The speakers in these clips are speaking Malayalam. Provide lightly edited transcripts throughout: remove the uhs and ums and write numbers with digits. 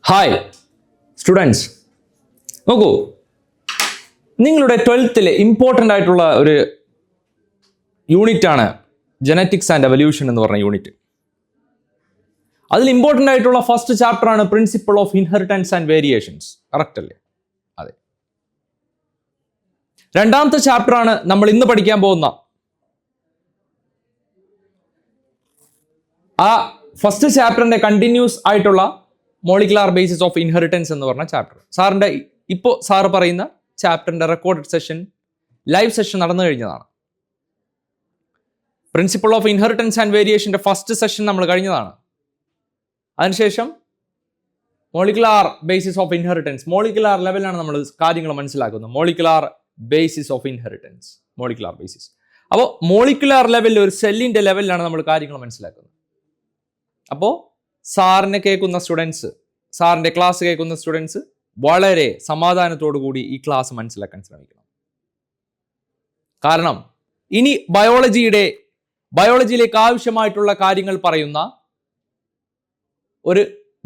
ഹായ് സ്റ്റുഡൻസ്, നോക്കൂ, നിങ്ങളുടെ 12th ഇമ്പോർട്ടൻ്റ് ആയിട്ടുള്ള ഒരു യൂണിറ്റാണ് ജനറ്റിക്സ് ആൻഡ് എവല്യൂഷൻ എന്ന് പറഞ്ഞ യൂണിറ്റ്. അതിൽ ഇമ്പോർട്ടൻ്റ് ആയിട്ടുള്ള ഫസ്റ്റ് ചാപ്റ്റർ ആണ് principle of inheritance and variations. Correct അല്ലേ? അതെ. രണ്ടാമത്തെ ചാപ്റ്റർ ആണ് നമ്മൾ ഇന്ന് പഠിക്കാൻ പോകുന്ന. ആ ഫസ്റ്റ് ചാപ്റ്ററിന്റെ കണ്ടിന്യൂസ് ആയിട്ടുള്ള മോളിക്കുലാർ ബേസിസ് ഓഫ് ഇൻഹെറിറ്റൻസ് എന്ന് പറഞ്ഞ ചാപ്റ്റർ. സാറിന്റെ ഇപ്പോൾ സാറ് പറയുന്ന ചാപ്റ്ററിന്റെ റെക്കോർഡഡ് സെഷൻ, ലൈവ് സെഷൻ നടന്നു കഴിഞ്ഞതാണ്. പ്രിൻസിപ്പിൾ ഓഫ് ഇൻഹെറിറ്റൻസ് ആൻഡ് വേരിയേഷന്റെ ഫസ്റ്റ് സെഷൻ നമ്മൾ കഴിഞ്ഞതാണ്. അതിനുശേഷം molecular basis of inheritance, molecular ലെവലാണ് നമ്മൾ കാര്യങ്ങൾ മനസ്സിലാക്കുന്നത്. Molecular basis of inheritance, molecular basis. അപ്പോൾ മോളിക്കുലാർ ലെവലിൽ ഒരു സെല്ലിന്റെ ലെവലിലാണ് നമ്മൾ കാര്യങ്ങൾ മനസ്സിലാക്കുന്നത്. അപ്പോൾ സാറിനെ കേൾക്കുന്ന സ്റ്റുഡൻസ്, സാറിന്റെ ക്ലാസ് കേൾക്കുന്ന സ്റ്റുഡൻസ് വളരെ സമാധാനത്തോടു കൂടി ഈ ക്ലാസ് മനസ്സിലാക്കാൻ ശ്രമിക്കണം. കാരണം ഇനി ബയോളജിയിലേക്ക് ആവശ്യമായിട്ടുള്ള കാര്യങ്ങൾ പറയുന്ന ഒരു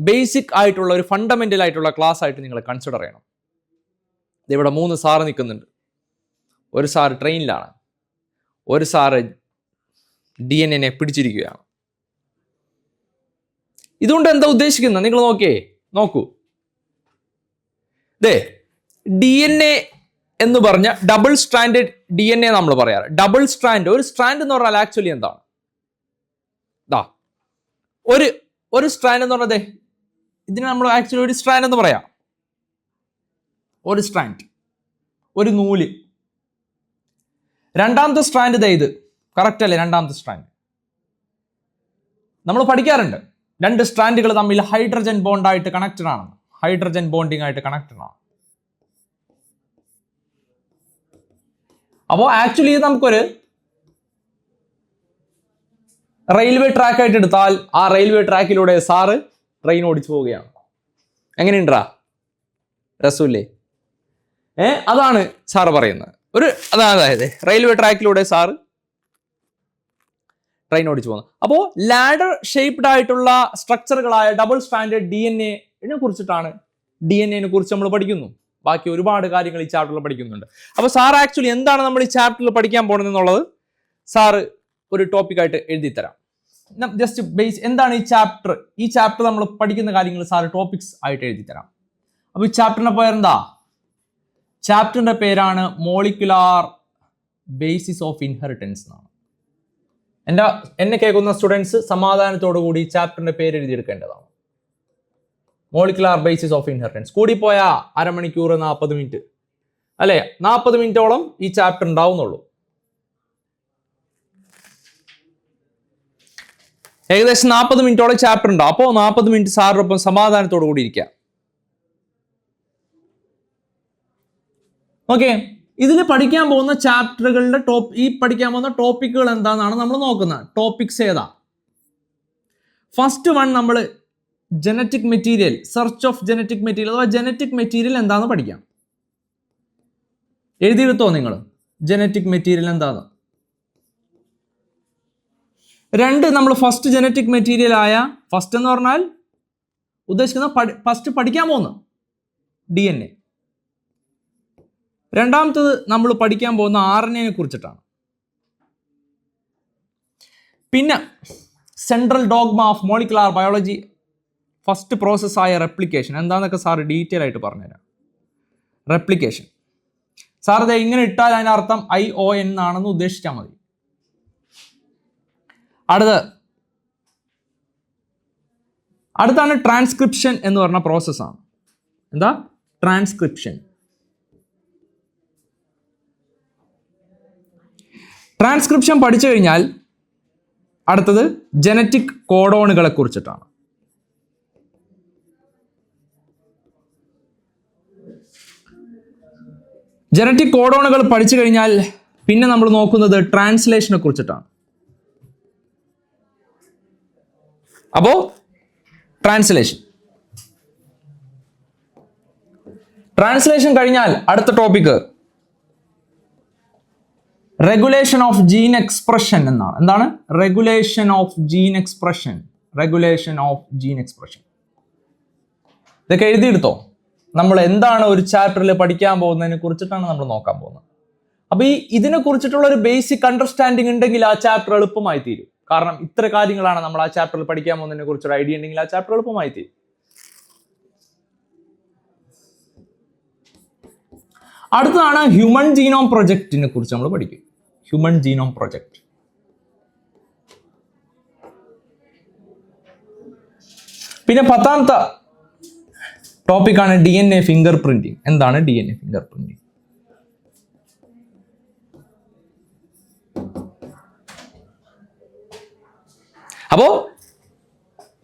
ബേസിക് ആയിട്ടുള്ള ഒരു ഫണ്ടമെന്റൽ ആയിട്ടുള്ള ക്ലാസ് ആയിട്ട് നിങ്ങൾ കൺസിഡർ ചെയ്യണം. ഇവിടെ 3 സാറ് നിൽക്കുന്നുണ്ട്. ഒരു സാറ് ട്രെയിനിലാണ്, ഒരു സാറ് DNA പിടിച്ചിരിക്കുകയാണ്. ഇതുകൊണ്ട് എന്താ ഉദ്ദേശിക്കുന്നത് നിങ്ങൾ നോക്കൂ. DNA എന്ന് പറഞ്ഞ ഡബിൾ സ്ട്രാൻഡഡ് DNA നമ്മൾ പറയാറ്. ഡബിൾ സ്ട്രാൻഡ്, ഒരു സ്ട്രാൻഡ് എന്ന് പറഞ്ഞാൽ ആക്ച്വലി എന്താണ്? ഒരു സ്ട്രാൻഡ് എന്ന് പറഞ്ഞത് ഇതിന് നമ്മൾ ആക്ച്വലി ഒരു സ്ട്രാൻഡ് എന്ന് പറയാം. ഒരു സ്ട്രാൻഡ്, ഒരു നൂല്. രണ്ടാമത്തെ സ്ട്രാൻഡ് ഇത് കറക്റ്റ് അല്ലേ? രണ്ടാമത്തെ സ്ട്രാൻഡ് നമ്മൾ പഠിക്കാറുണ്ട്. 2 സ്ട്രാൻഡുകൾ തമ്മിൽ ഹൈഡ്രജൻ ബോണ്ടായിട്ട് കണക്റ്റഡ് ആണ്, ഹൈഡ്രജൻ ബോണ്ടിങ് ആയിട്ട് കണക്റ്റഡ് ആണ്. അപ്പോൾ ആക്ച്വലി ഇത് നമുക്കൊരു റെയിൽവേ ട്രാക്ക് ആയിട്ട് എടുത്താൽ ആ റെയിൽവേ ട്രാക്കിലൂടെ സാറ് ട്രെയിൻ ഓടിച്ചു പോവുകയാണ്. എങ്ങനെയുണ്ടാ? രസമില്ലേ? അതാണ് സാറ് പറയുന്നത്. അതായത് റെയിൽവേ ട്രാക്കിലൂടെ സാറ് ട്രെയിൻ ഓടിച്ചു പോകുന്നത്. അപ്പോൾ ലാഡർ ഷേപ്ഡ് ആയിട്ടുള്ള സ്ട്രക്ചറുകളായ ഡബിൾ സ്ട്രാൻഡഡ് DNA കുറിച്ചിട്ടാണ്. DNA കുറിച്ച് നമ്മൾ പഠിക്കുന്നു. ബാക്കി ഒരുപാട് കാര്യങ്ങൾ ഈ ചാപ്റ്ററിൽ പഠിക്കുന്നുണ്ട്. അപ്പോൾ സാർ ആക്ച്വലി എന്താണ് നമ്മൾ ഈ ചാപ്റ്ററിൽ പഠിക്കാൻ പോകുന്നത് എന്നുള്ളത് സാറ് ഒരു ടോപ്പിക്കായിട്ട് എഴുതി തരാം. ജസ്റ്റ് ബേസ് എന്താണ് ഈ ചാപ്റ്റർ നമ്മൾ പഠിക്കുന്ന കാര്യങ്ങൾ സാറ് ടോപ്പിക്സ് ആയിട്ട് എഴുതി തരാം. അപ്പോൾ ഈ ചാപ്റ്ററിന്റെ പേരെന്താ? ചാപ്റ്ററിന്റെ പേരാണ് മോളിക്കുലാർ ബേസിസ് ഓഫ് ഇൻഹെറിറ്റൻസ് എന്നാണ്. എന്നെ കേൾക്കുന്ന സ്റ്റുഡൻസ് സമാധാനത്തോടു കൂടി ചാപ്റ്ററിന്റെ പേര് എഴുതിയെടുക്കേണ്ടതാണ്. Molecular basis of inheritance. കൂടിപ്പോയ അരമണിക്കൂർ 40 മിനിറ്റ് അല്ലെ? 40 മിനിറ്റോളം ഈ ചാപ്റ്റർ ഉണ്ടാവുന്നുള്ളൂ. ഏകദേശം 40 മിനിറ്റോളം ചാപ്റ്റർ ഉണ്ടാവും. അപ്പോൾ 40 മിനിറ്റ് സാറിനൊപ്പം സമാധാനത്തോടു കൂടി ഇരിക്കുക. ഓക്കെ, ഇതിൽ പഠിക്കാൻ പോകുന്ന ചാപ്റ്ററുകളുടെ പഠിക്കാൻ പോകുന്ന ടോപ്പിക്കുകൾ എന്താണെന്നാണ് നമ്മൾ നോക്കുന്നത്. ടോപ്പിക്സ് ഏതാ? ഫസ്റ്റ് വൺ നമ്മൾ genetic material, search of genetic material അഥവാ ജനറ്റിക് മെറ്റീരിയൽ എന്താണെന്ന് പഠിക്കാം. എഴുതിയെടുത്തോ നിങ്ങൾ ജനറ്റിക് മെറ്റീരിയൽ എന്താന്ന്. 2 നമ്മൾ ഫസ്റ്റ് ജനറ്റിക് മെറ്റീരിയൽ ആയ, ഫസ്റ്റ് എന്ന് പറഞ്ഞാൽ ഉദ്ദേശിക്കുന്ന ഫസ്റ്റ് പഠിക്കാൻ പോകുന്ന DNA. രണ്ടാമത്തത് നമ്മൾ പഠിക്കാൻ പോകുന്ന RNA കുറിച്ചിട്ടാണ്. പിന്നെ central dogma of molecular biology, first പ്രോസസ്സായ റെപ്ലിക്കേഷൻ എന്താണെന്നൊക്കെ സാർ ഡീറ്റെയിൽ ആയിട്ട് പറഞ്ഞുതരാം. റെപ്ലിക്കേഷൻ സാർ ഇത് ഇങ്ങനെ ഇട്ടാൽ അതിനർത്ഥം ION എന്നാണെന്ന് ഉദ്ദേശിച്ചാൽ മതി. അടുത്താണ് ട്രാൻസ്ക്രിപ്ഷൻ എന്ന് പറഞ്ഞ പ്രോസസ്സാണ്. എന്താ ട്രാൻസ്ക്രിപ്ഷൻ? ട്രാൻസ്ക്രിപ്ഷൻ പഠിച്ചു കഴിഞ്ഞാൽ അടുത്തത് ജനറ്റിക് കോഡോണുകളെ കുറിച്ചിട്ടാണ്. ജനറ്റിക് കോഡോണുകൾ പഠിച്ചു കഴിഞ്ഞാൽ പിന്നെ നമ്മൾ നോക്കുന്നത് ട്രാൻസ്ലേഷനെ കുറിച്ചിട്ടാണ്. അപ്പോ ട്രാൻസ്ലേഷൻ കഴിഞ്ഞാൽ അടുത്ത topic regulation of gene expression എന്നാണ്. എന്താണ്? Regulation of gene expression. ഇതൊക്കെ എഴുതിയെടുത്തോ. നമ്മൾ എന്താണ് ഒരു ചാപ്റ്ററിൽ പഠിക്കാൻ പോകുന്നതിനെ കുറിച്ചിട്ടാണ് നമ്മൾ നോക്കാൻ പോകുന്നത്. അപ്പൊ ഇതിനെ കുറിച്ചിട്ടുള്ള ഒരു ബേസിക് അണ്ടർസ്റ്റാൻഡിങ് ഉണ്ടെങ്കിൽ ആ ചാപ്റ്റർ എളുപ്പമായി തീരും. കാരണം ഇത്ര കാര്യങ്ങളാണ് നമ്മൾ ആ ചാപ്റ്ററിൽ പഠിക്കാൻ പോകുന്നതിനെ കുറിച്ചൊരു ഐഡിയ ഉണ്ടെങ്കിൽ ആ ചാപ്റ്റർ എളുപ്പമായി തീരും. അടുത്തതാണ് ഹ്യൂമൻ ജീനോം പ്രൊജക്റ്റിനെ കുറിച്ച് നമ്മൾ പഠിക്കും. Human genome project. പിന്നെ 10ാമത്തെ ടോപ്പിക്കാണ് DNA ഫിംഗർ പ്രിന്റിംഗ്. എന്താണ് DNA ഫിംഗർ പ്രിന്റിംഗ്? അപ്പോ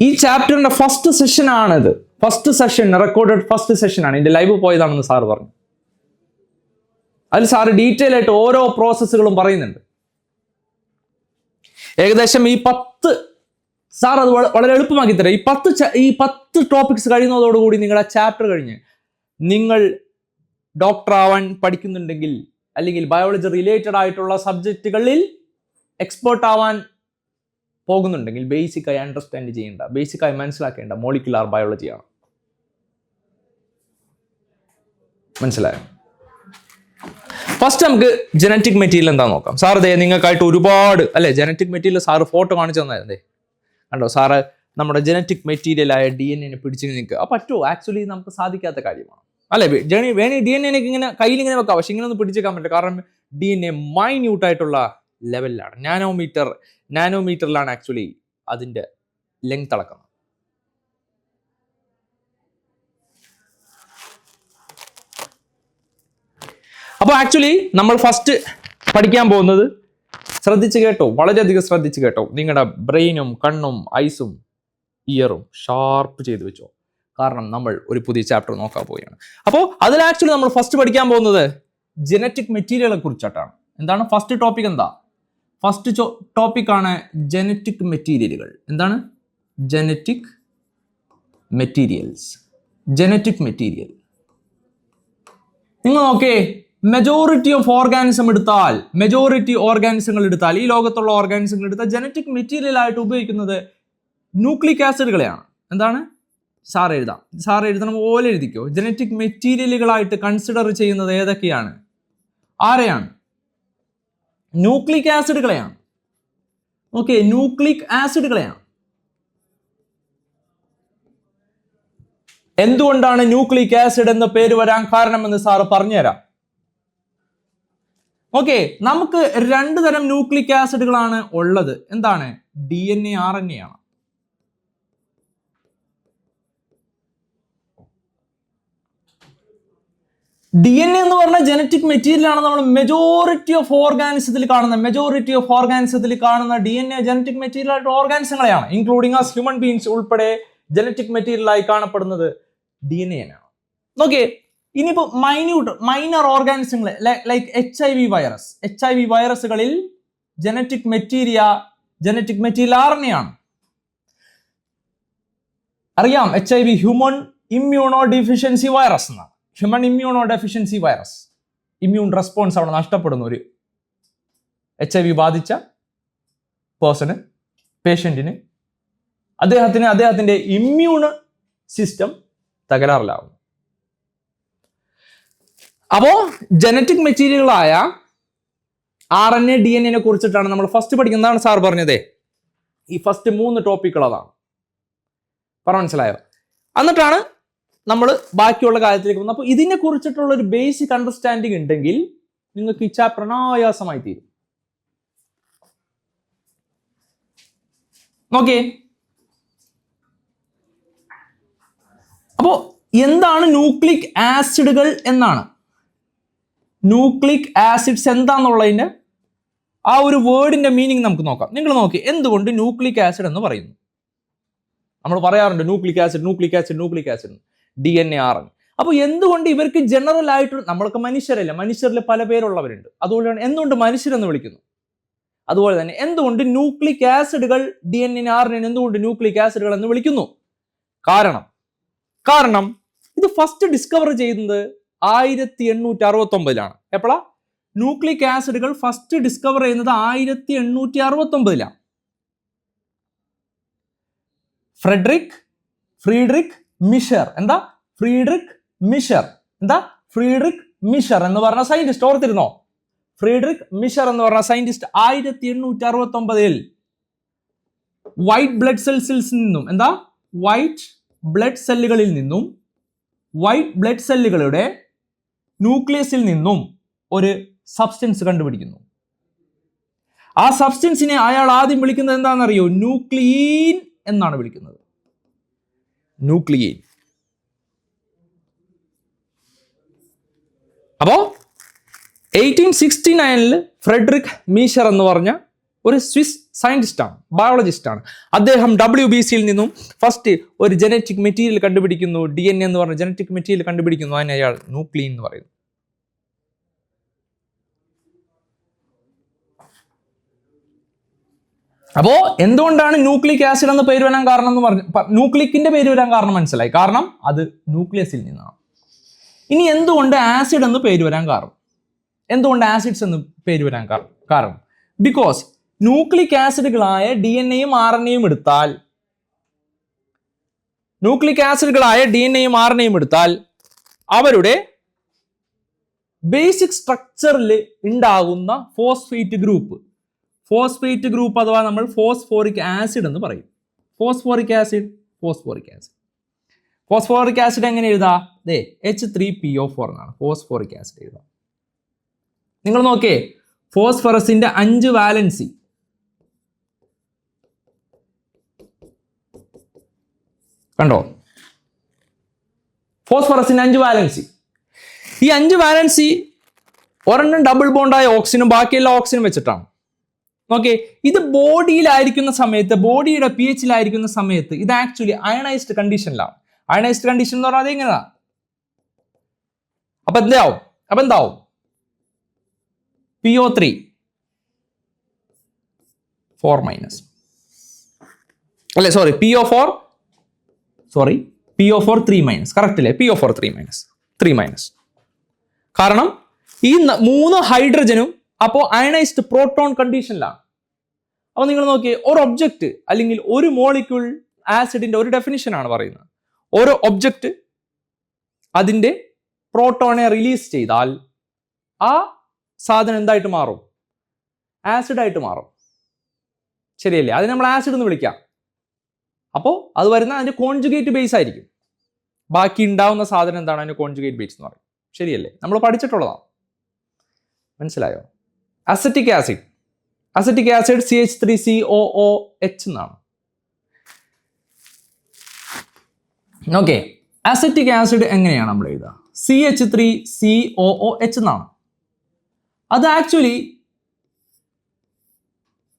ഈ ചാപ്റ്ററിന്റെ ഫസ്റ്റ് സെഷൻ ആണിത്. First session, recorded first session ആണ്. ഇതിന്റെ ലൈവ് പോയതാണെന്ന് സാറ് പറഞ്ഞു. അതിൽ സാറ് ഡീറ്റെയിൽ ആയിട്ട് ഓരോ പ്രോസസ്സുകളും പറയുന്നുണ്ട്. ഏകദേശം ഈ 10 സാർ അത് വളരെ എളുപ്പമാക്കി തരാം. ഈ 10 ടോപ്പിക്സ് കഴിയുന്നതോടുകൂടി നിങ്ങളുടെ ചാപ്റ്റർ കഴിഞ്ഞ് നിങ്ങൾ ഡോക്ടർ ആവാൻ പഠിക്കുന്നുണ്ടെങ്കിൽ, അല്ലെങ്കിൽ ബയോളജി റിലേറ്റഡ് ആയിട്ടുള്ള സബ്ജക്റ്റുകളിൽ എക്സ്പേർട്ട് ആവാൻ പോകുന്നുണ്ടെങ്കിൽ ബേസിക്കായി അണ്ടർസ്റ്റാൻഡ് ചെയ്യേണ്ട, ബേസിക്കായി മനസ്സിലാക്കേണ്ട മോളിക്കുലാർ ബയോളജിയാണ്. മനസ്സിലായോ? ഫസ്റ്റ് നമുക്ക് ജനറ്റിക് മെറ്റീരിയൽ എന്താ നോക്കാം. സാർ ദേ നിങ്ങൾക്കായിട്ട് ഒരുപാട് അല്ലെ ജനറ്റിക് മെറ്റീരിയൽ സാറ് ഫോട്ടോ കാണിച്ചു തന്നതേ കണ്ടോ. സാറ് നമ്മുടെ ജനറ്റിക് മെറ്റീരിയലായ DNA പിടിച്ചു നിൽക്കുക. പറ്റുമോ? ആക്ച്വലി നമുക്ക് സാധിക്കാത്ത കാര്യമാണ് അല്ലെ. വേണി DNA ഇങ്ങനെ കയ്യിൽ ഇങ്ങനെ വെക്കാം, പക്ഷെ ഇങ്ങനെ ഒന്നും പിടിച്ചേക്കാൻ പറ്റില്ല. കാരണം DNA മൈന്യൂട്ട് ആയിട്ടുള്ള ലെവലിലാണ്. നാനോമീറ്ററിലാണ് ആക്ച്വലി അതിന്റെ ലെങ്ത് അളക്കുന്നത്. അപ്പോൾ ആക്ച്വലി നമ്മൾ ഫസ്റ്റ് പഠിക്കാൻ പോകുന്നത്, ശ്രദ്ധിച്ച് കേട്ടോ, വളരെയധികം ശ്രദ്ധിച്ച് കേട്ടോ. നിങ്ങളുടെ ബ്രെയിനും കണ്ണും ഐസും ഇയറും ഷാർപ്പ് ചെയ്ത് വെച്ചോ. കാരണം നമ്മൾ ഒരു പുതിയ ചാപ്റ്റർ നോക്കാൻ പോവുകയാണ്. അപ്പോൾ അതിൽ ആക്ച്വലി നമ്മൾ ഫസ്റ്റ് പഠിക്കാൻ പോകുന്നത് ജനറ്റിക് മെറ്റീരിയലുകളെ കുറിച്ചിട്ടാണ്. എന്താണ് ഫസ്റ്റ് ടോപ്പിക്? ഫസ്റ്റ് ടോപ്പിക്കാണ് ജനറ്റിക് മെറ്റീരിയലുകൾ. എന്താണ് ജനറ്റിക് മെറ്റീരിയൽസ്? ജനറ്റിക് മെറ്റീരിയൽ നിങ്ങൾ നോക്കേ, മെജോറിറ്റി ഓർഗാനിസങ്ങൾ എടുത്താൽ, ഈ ലോകത്തുള്ള ഓർഗാനിസങ്ങൾ എടുത്താൽ ജനറ്റിക് മെറ്റീരിയൽ ആയിട്ട് ഉപയോഗിക്കുന്നത് ന്യൂക്ലിക് ആസിഡുകളെയാണ്. എന്താണ്? സാർ എഴുതണം പോലെ എഴുതിക്കോ. ജനറ്റിക് മെറ്റീരിയലുകളായിട്ട് കൺസിഡർ ചെയ്യുന്നത് ഏതൊക്കെയാണ്? ആരെയാണ്? ന്യൂക്ലിക് ആസിഡുകളെയാണ്. ഓക്കെ, ന്യൂക്ലിക് ആസിഡുകളെയാണ്. എന്തുകൊണ്ടാണ് ന്യൂക്ലിക് ആസിഡ് എന്ന പേര് വരാൻ കാരണമെന്ന് സാറ് പറഞ്ഞുതരാം. ഓക്കെ, നമുക്ക് 2 തരം ന്യൂക്ലിക് ആസിഡുകളാണ് ഉള്ളത്. എന്താണ്? DNA, RNA ആണ്. DNA എന്ന് പറഞ്ഞ ജനറ്റിക് മെറ്റീരിയൽ ആണ്. നമ്മൾ മെജോറിറ്റി ഓഫ് ഓർഗാനിസത്തിൽ കാണുന്ന DNA ജനറ്റിക് മെറ്റീരിയൽ ആയിട്ട് ഓർഗാനിസങ്ങളെയാണ്. ഇൻക്ലൂഡിംഗ് ആസ് ഹ്യൂമൻ ബീങ്സ് ഉൾപ്പെടെ ജനറ്റിക് മെറ്റീരിയൽ ആയി കാണപ്പെടുന്നത് DNA ആണ്. ഓക്കെ, ഇനിയിപ്പോ മൈനർ ഓർഗാനിസങ്ങൾ ലൈക്ക് HIV വൈറസുകളിൽ ജനറ്റിക് മെറ്റീരിയൽ RNA ആണ്. അറിയാം, HIV human immunodeficiency virus എന്നാണ്. ഇമ്മ്യൂൺ റെസ്പോൺസ് അവിടെ നഷ്ടപ്പെടുന്ന ഒരു HIV ബാധിച്ച പേഷ്യന്റിന് അദ്ദേഹത്തിന്റെ ഇമ്മ്യൂൺ സിസ്റ്റം തകരാറിലാവും. അപ്പോ ജനറ്റിക് മെറ്റീരിയലുകളായ RNA, DNA കുറിച്ചിട്ടാണ് നമ്മൾ ഫസ്റ്റ് പഠിക്കുന്നതാണ് സാർ പറഞ്ഞതേ. ഈ ഫസ്റ്റ് 3 ടോപ്പിക്കുകൾ അതാണ്. മനസ്സിലായോ? എന്നിട്ടാണ് നമ്മൾ ബാക്കിയുള്ള കാര്യത്തിലേക്ക് വന്നത്. അപ്പോൾ ഇതിനെ കുറിച്ചിട്ടുള്ള ഒരു ബേസിക് അണ്ടർസ്റ്റാൻഡിങ് ഉണ്ടെങ്കിൽ നിങ്ങൾക്ക് ഈ ചാപ്റ്റർ അനായാസമായി തീരും. ഓക്കെ, അപ്പോ എന്താണ് ന്യൂക്ലിക് ആസിഡുകൾ എന്നാണ്. ന്യൂക്ലിക് ആസിഡ്സ് എന്താന്നുള്ളതിന്റെ ആ ഒരു വേർഡിന്റെ മീനിങ് നമുക്ക് നോക്കാം. നിങ്ങൾ നോക്കി, എന്തുകൊണ്ട് ന്യൂക്ലിക് ആസിഡ് എന്ന് പറയുന്നു? നമ്മൾ പറയാറുണ്ട് ന്യൂക്ലിക് ആസിഡ്, DNA, RNA. അപ്പോൾ എന്തുകൊണ്ട് ഇവർക്ക് ജനറൽ ആയിട്ട്, നമ്മളൊക്കെ മനുഷ്യരിൽ പല പേരുള്ളവരുണ്ട്. അതുകൊണ്ടാണ് എന്തുകൊണ്ട് മനുഷ്യരെന്ന് വിളിക്കുന്നു. അതുപോലെ തന്നെ എന്തുകൊണ്ട് ന്യൂക്ലിക് ആസിഡുകൾ DNA, RNA എന്തുകൊണ്ട് ന്യൂക്ലിക് ആസിഡുകൾ എന്ന് വിളിക്കുന്നു? കാരണം ഇത് ഫസ്റ്റ് ഡിസ്കവർ ചെയ്യുന്നത് 1869 എപ്പോഴാ? ന്യൂക്ലിക് ആസിഡുകൾ ഫസ്റ്റ് ഡിസ്കവർ ചെയ്യുന്നത് 1869 ഫ്രീഡറിക് മിഷർ. എന്താ? ഫ്രീഡറിക് മിഷർ. എന്താ? ഫ്രീഡറിക് മിഷർ എന്ന് പറഞ്ഞ സയന്റിസ്റ്റ്, ഓർത്തിരുന്നോ? ഫ്രീഡറിക് മിഷർ എന്ന് പറഞ്ഞ സയന്റിസ്റ്റ് 1869 വൈറ്റ് ബ്ലഡ് സെൽസിൽ നിന്നും, എന്താ? വൈറ്റ് ബ്ലഡ് സെല്ലുകളിൽ നിന്നും, വൈറ്റ് ബ്ലഡ് സെല്ലുകളുടെ ന്യൂക്ലിയസിൽ നിന്നും ഒരു സബ്സ്റ്റൻസ് കണ്ടുപിടിക്കുന്നു. ആ സബ്സ്റ്റൻസിനെ അയാൾ ആദ്യം വിളിക്കുന്നത് എന്താണെന്നറിയോ? ന്യൂക്ലിയീൻ എന്നാണ് വിളിക്കുന്നത്. ന്യൂക്ലിയീൻ. അപ്പോ 1869 ഫ്രെഡറിക് മീഷർ എന്ന് പറഞ്ഞ ഒരു സ്വിസ് സയന്റിസ്റ്റ് ആണ്, ബയോളജിസ്റ്റ് ആണ്. അദ്ദേഹം WBCയിൽ നിന്നും ഫസ്റ്റ് ഒരു ജനറ്റിക് മെറ്റീരിയൽ കണ്ടുപിടിക്കുന്നു, DNA എന്ന് പറഞ്ഞ ജനറ്റിക് മെറ്റീരിയൽ കണ്ടുപിടിക്കുന്നു. അതിനെ അയാൾ ന്യൂക്ലിയൻ എന്ന് പറയുന്നു. അപ്പോ എന്തുകൊണ്ടാണ് ന്യൂക്ലിക് ആസിഡ് എന്ന പേര് വരാൻ കാരണം എന്ന് പറഞ്ഞു, ന്യൂക്ലിക്കിന്റെ പേര് വരാൻ കാരണം മനസ്സിലായി, കാരണം അത് ന്യൂക്ലിയസിൽ നിന്നാണ്. ഇനി എന്തുകൊണ്ട് ആസിഡ് എന്ന് പേര് വരാൻ കാരണം? എന്തുകൊണ്ട് ആസിഡ്സ് എന്ന് പേര് വരാൻ കാരണം ബിക്കോസ് ന്യൂക്ലിക് ആസിഡുകളായ DNA-യും RNA-യും എടുത്താൽ, ന്യൂക്ലിക് ആസിഡുകളായ DNA-യും RNA-യും എടുത്താൽ അവരുടെ ബേസിക് സ്ട്രക്ചറിൽ ഉണ്ടാകുന്ന ഫോസ്ഫേറ്റ് ഗ്രൂപ്പ് അഥവാ നമ്മൾ ഫോസ്ഫോറിക് ആസിഡ് എന്ന് പറയും. ഫോസ്ഫോറിക് ആസിഡ് എങ്ങനെ എഴുതാ? H3PO4 എന്നാണ് ഫോസ്ഫോറിക് ആസിഡ് എഴുതാം. നിങ്ങൾ നോക്കേ, ഫോസ്ഫറസിന്റെ 5 വാലൻസി, കണ്ടോ? ഫോസ്ഫറസിന്റെ 5 വാലൻസി. ഈ 5 വാലൻസി ഒരെണ്ണം ഡബിൾ ബോണ്ടായ ഓക്സിജനും ബാക്കിയെല്ലാം ഓക്സിജനും വെച്ചിട്ടാണ്. ഓക്കെ, ഇത് ബോഡിയിലായിരിക്കുന്ന സമയത്ത്, ബോഡിയുടെ pH-ലായിരിക്കുന്ന സമയത്ത് ഇത് ആക്ച്വലി അയണൈസ്ഡ് കണ്ടീഷനിലാണ്. അയണൈസ്ഡ് കണ്ടീഷൻ എന്ന് പറഞ്ഞാൽ എങ്ങനെയാ? അപ്പൊ എന്താവും? PO3 4- അല്ലെ, സോറി PO4 3- കറക്റ്റ് അല്ലേ? PO4 3-. കാരണം ഈ 3 ഹൈഡ്രജനും അപ്പോൾ അയണൈസ്ഡ് പ്രോട്ടോൺ കണ്ടീഷനിലാണ്. അപ്പോൾ നിങ്ങൾ നോക്കിയേ, ഒരു ഒബ്ജക്റ്റ് അല്ലെങ്കിൽ ഒരു മോളിക്യൂൾ ആസിഡിന്റെ ഒരു ഡെഫിനിഷനാണ് പറയുന്നത്. ഓരോ ഒബ്ജക്റ്റ് അതിന്റെ പ്രോട്ടോണെ റിലീസ് ചെയ്താൽ ആ സാധനം എന്തായിട്ട് മാറും? ആസിഡായിട്ട് മാറും. ശരിയല്ലേ? അത് നമ്മൾ ആസിഡ് എന്ന് വിളിക്കാം. അപ്പോൾ അത് വരുന്ന അതിന്റെ കോൺജുഗേറ്റ് ബേസ് ആയിരിക്കും. ബാക്കി ഉണ്ടാവുന്ന സാധനം എന്താണ്? അതിന്റെ കോൺജുഗേറ്റ് ബേസ് എന്ന് പറയും. ശരിയല്ലേ? നമ്മൾ പഠിച്ചിട്ടുള്ളതാണ്. മനസ്സിലായോ? അസറ്റിക് ആസിഡ് CH3COOH എന്നാണ്. ഓക്കെ, അസറ്റിക് ആസിഡ് എങ്ങനെയാണ് നമ്മൾ എഴുതുക? CH3COOH എന്നാണ്. അത് ആക്ച്വലി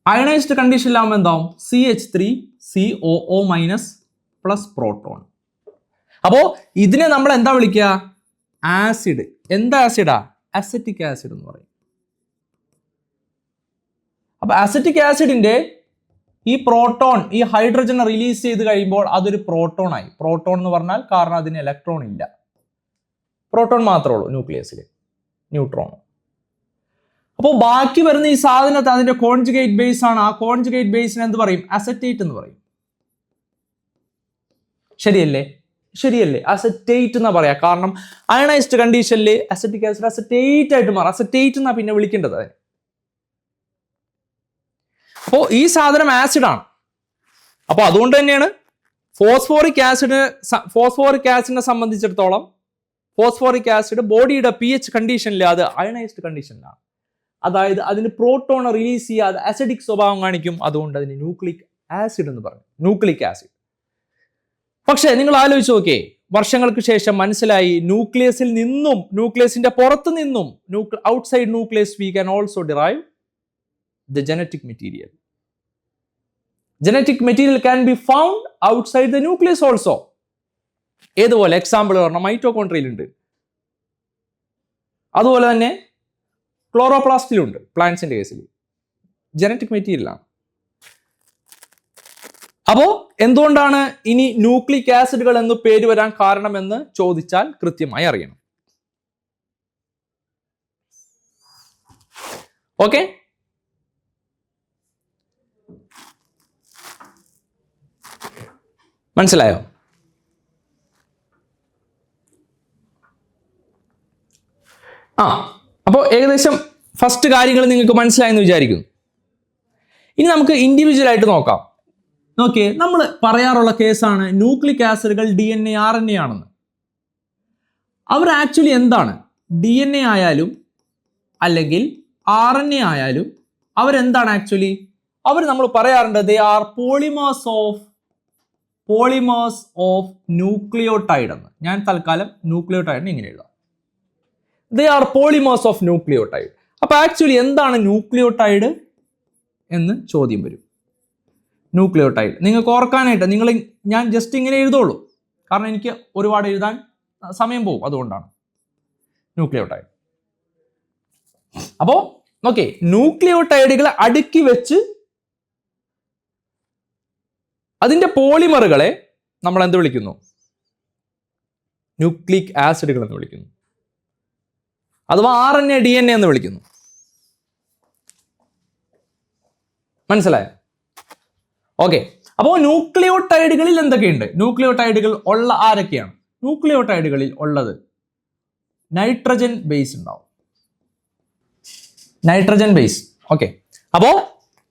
അയണൈസ്ഡ് കണ്ടീഷനിലാകുമ്പോൾ എന്താവും? CH3COO- plus proton. അപ്പോ ഇതിനെ നമ്മൾ എന്താ വിളിക്കുക? ആസിഡ്. എന്താ ആസിഡാ? അസറ്റിക് ആസിഡ് എന്ന് പറയും. അപ്പൊ അസറ്റിക് ആസിഡിന്റെ ഈ പ്രോട്ടോൺ, ഈ ഹൈഡ്രജൻ റിലീസ് ചെയ്ത് കഴിയുമ്പോൾ അതൊരു പ്രോട്ടോൺ ആയി. പ്രോട്ടോൺ എന്ന് പറഞ്ഞാൽ കാരണം അതിന് ഇലക്ട്രോൺ ഇല്ല, പ്രോട്ടോൺ മാത്രമേ ഉള്ളൂ ന്യൂക്ലിയസിൽ, ന്യൂട്രോൺ. അപ്പോൾ ബാക്കി വരുന്ന ഈ സാധനത്തെ അതിന്റെ കോൺജുഗേറ്റ് ബേസ് ആണ്. ആ കോൺജുഗേറ്റ് ബേസിന് എന്ത് പറയും? അസറ്റേറ്റ് എന്ന് പറയും. ശരിയല്ലേ? അസറ്റേറ്റ് എന്നാ പറയാ. കാരണം അയണൈസ്ഡ് കണ്ടീഷനിൽ അസറ്റിക് ആസിഡ് അസറ്റേറ്റ് ആയിട്ട് മാറും. അസറ്റേറ്റ് എന്നാ പിന്നെ വിളിക്കേണ്ടത് അതിന്. അപ്പോൾ ഈ സാധനം ആസിഡാണ്. അപ്പോൾ അതുകൊണ്ട് തന്നെയാണ് ഫോസ്ഫോറിക് ആസിഡിനെ സംബന്ധിച്ചിടത്തോളം ഫോസ്ഫോറിക് ആസിഡ് ബോഡിയുടെ pH കണ്ടീഷനിൽ അത് അയണൈസ്ഡ് കണ്ടീഷനിലാണ്. അതായത് അതിന് പ്രോട്ടോൺ റിലീസ് ചെയ്യാതെ അസിഡിക് സ്വഭാവം കാണിക്കും. അതുകൊണ്ട് അതിന് ന്യൂക്ലിക് ആസിഡ് എന്ന് പറയും. Nucleic acid. പക്ഷേ നിങ്ങൾ ആലോചിച്ച് നോക്കിയേ, വർഷങ്ങൾക്ക് ശേഷം മനസ്സിലായി ന്യൂക്ലിയസിൽ നിന്നും, ന്യൂക്ലിയസിന്റെ പുറത്തു നിന്നും, outside nucleus we can also derive the genetic material. Genetic material can be found outside the nucleus also. ഏതുപോലെ? എക്സാമ്പിൾ പറഞ്ഞാൽ മൈറ്റോകോൺട്രിയയിൽ ഉണ്ട്, അതുപോലെ തന്നെ ക്ലോറോപ്ലാസ്റ്റിലുണ്ട്. പ്ലാന്റ്സിന്റെ കേസിൽ ജനറ്റിക് മെറ്റീരിയലാണ്. അപ്പോ എന്തുകൊണ്ടാണ് ഇനി ന്യൂക്ലിക് ആസിഡുകൾ എന്ന് പേര് വരാൻ കാരണമെന്ന് ചോദിച്ചാൽ കൃത്യമായി അറിയണം. ഓക്കെ, മനസ്സിലായോ? അപ്പോൾ ഏകദേശം ഫസ്റ്റ് കാര്യങ്ങൾ നിങ്ങൾക്ക് മനസ്സിലായെന്ന് വിചാരിക്കുന്നു. ഇനി നമുക്ക് ഇൻഡിവിജ്വൽ ആയിട്ട് നോക്കാം. നോക്കിയേ, നമ്മൾ പറയാറുള്ള കേസാണ് ന്യൂക്ലിക് ആസിഡുകൾ DNA RNA ആണെന്ന്. അവർ ആക്ച്വലി എന്താണ്? DNA ആയാലും അല്ലെങ്കിൽ RNA ആയാലും അവരെന്താണ് ആക്ച്വലി? അവർ നമ്മൾ പറയാറുണ്ട് they are polymers of nucleotide എന്ന്. ഞാൻ തൽക്കാലം ന്യൂക്ലിയോടൈഡിന് ഇങ്ങനെ എഴുതാം. They are polymers of nucleotide. അപ്പൊ ആക്ച്വലി എന്താണ് ന്യൂക്ലിയോടൈഡ് എന്ന് ചോദ്യം വരും. ന്യൂക്ലിയോടൈഡ് നിങ്ങൾക്ക് ഓർക്കാനായിട്ട് ഞാൻ ജസ്റ്റ് ഇങ്ങനെ എഴുതുള്ളൂ, കാരണം എനിക്ക് ഒരുപാട് എഴുതാൻ സമയം പോകും, അതുകൊണ്ടാണ് ന്യൂക്ലിയോടൈഡ്. അപ്പോ ഓക്കെ, ന്യൂക്ലിയോടൈഡുകളെ അടുക്കി വെച്ച് അതിന്റെ പോളിമറുകളെ നമ്മൾ എന്ത് വിളിക്കുന്നു? ന്യൂക്ലിക് ആസിഡുകൾ എന്ന് വിളിക്കുന്നു, അഥവാ RNA DNA എന്ന് വിളിക്കുന്നു. മനസ്സിലായോ? ഓക്കെ, അപ്പോൾ ന്യൂക്ലിയോടൈഡുകളിൽ എന്തൊക്കെയുണ്ട്? ന്യൂക്ലിയോടൈഡുകൾ ഉള്ള ആരൊക്കെയാണ്? ന്യൂക്ലിയോടൈഡുകളിൽ ഉള്ളത് നൈട്രജൻ ബേസ് ഉണ്ടാവും. Nitrogen base. ഓക്കെ, അപ്പോൾ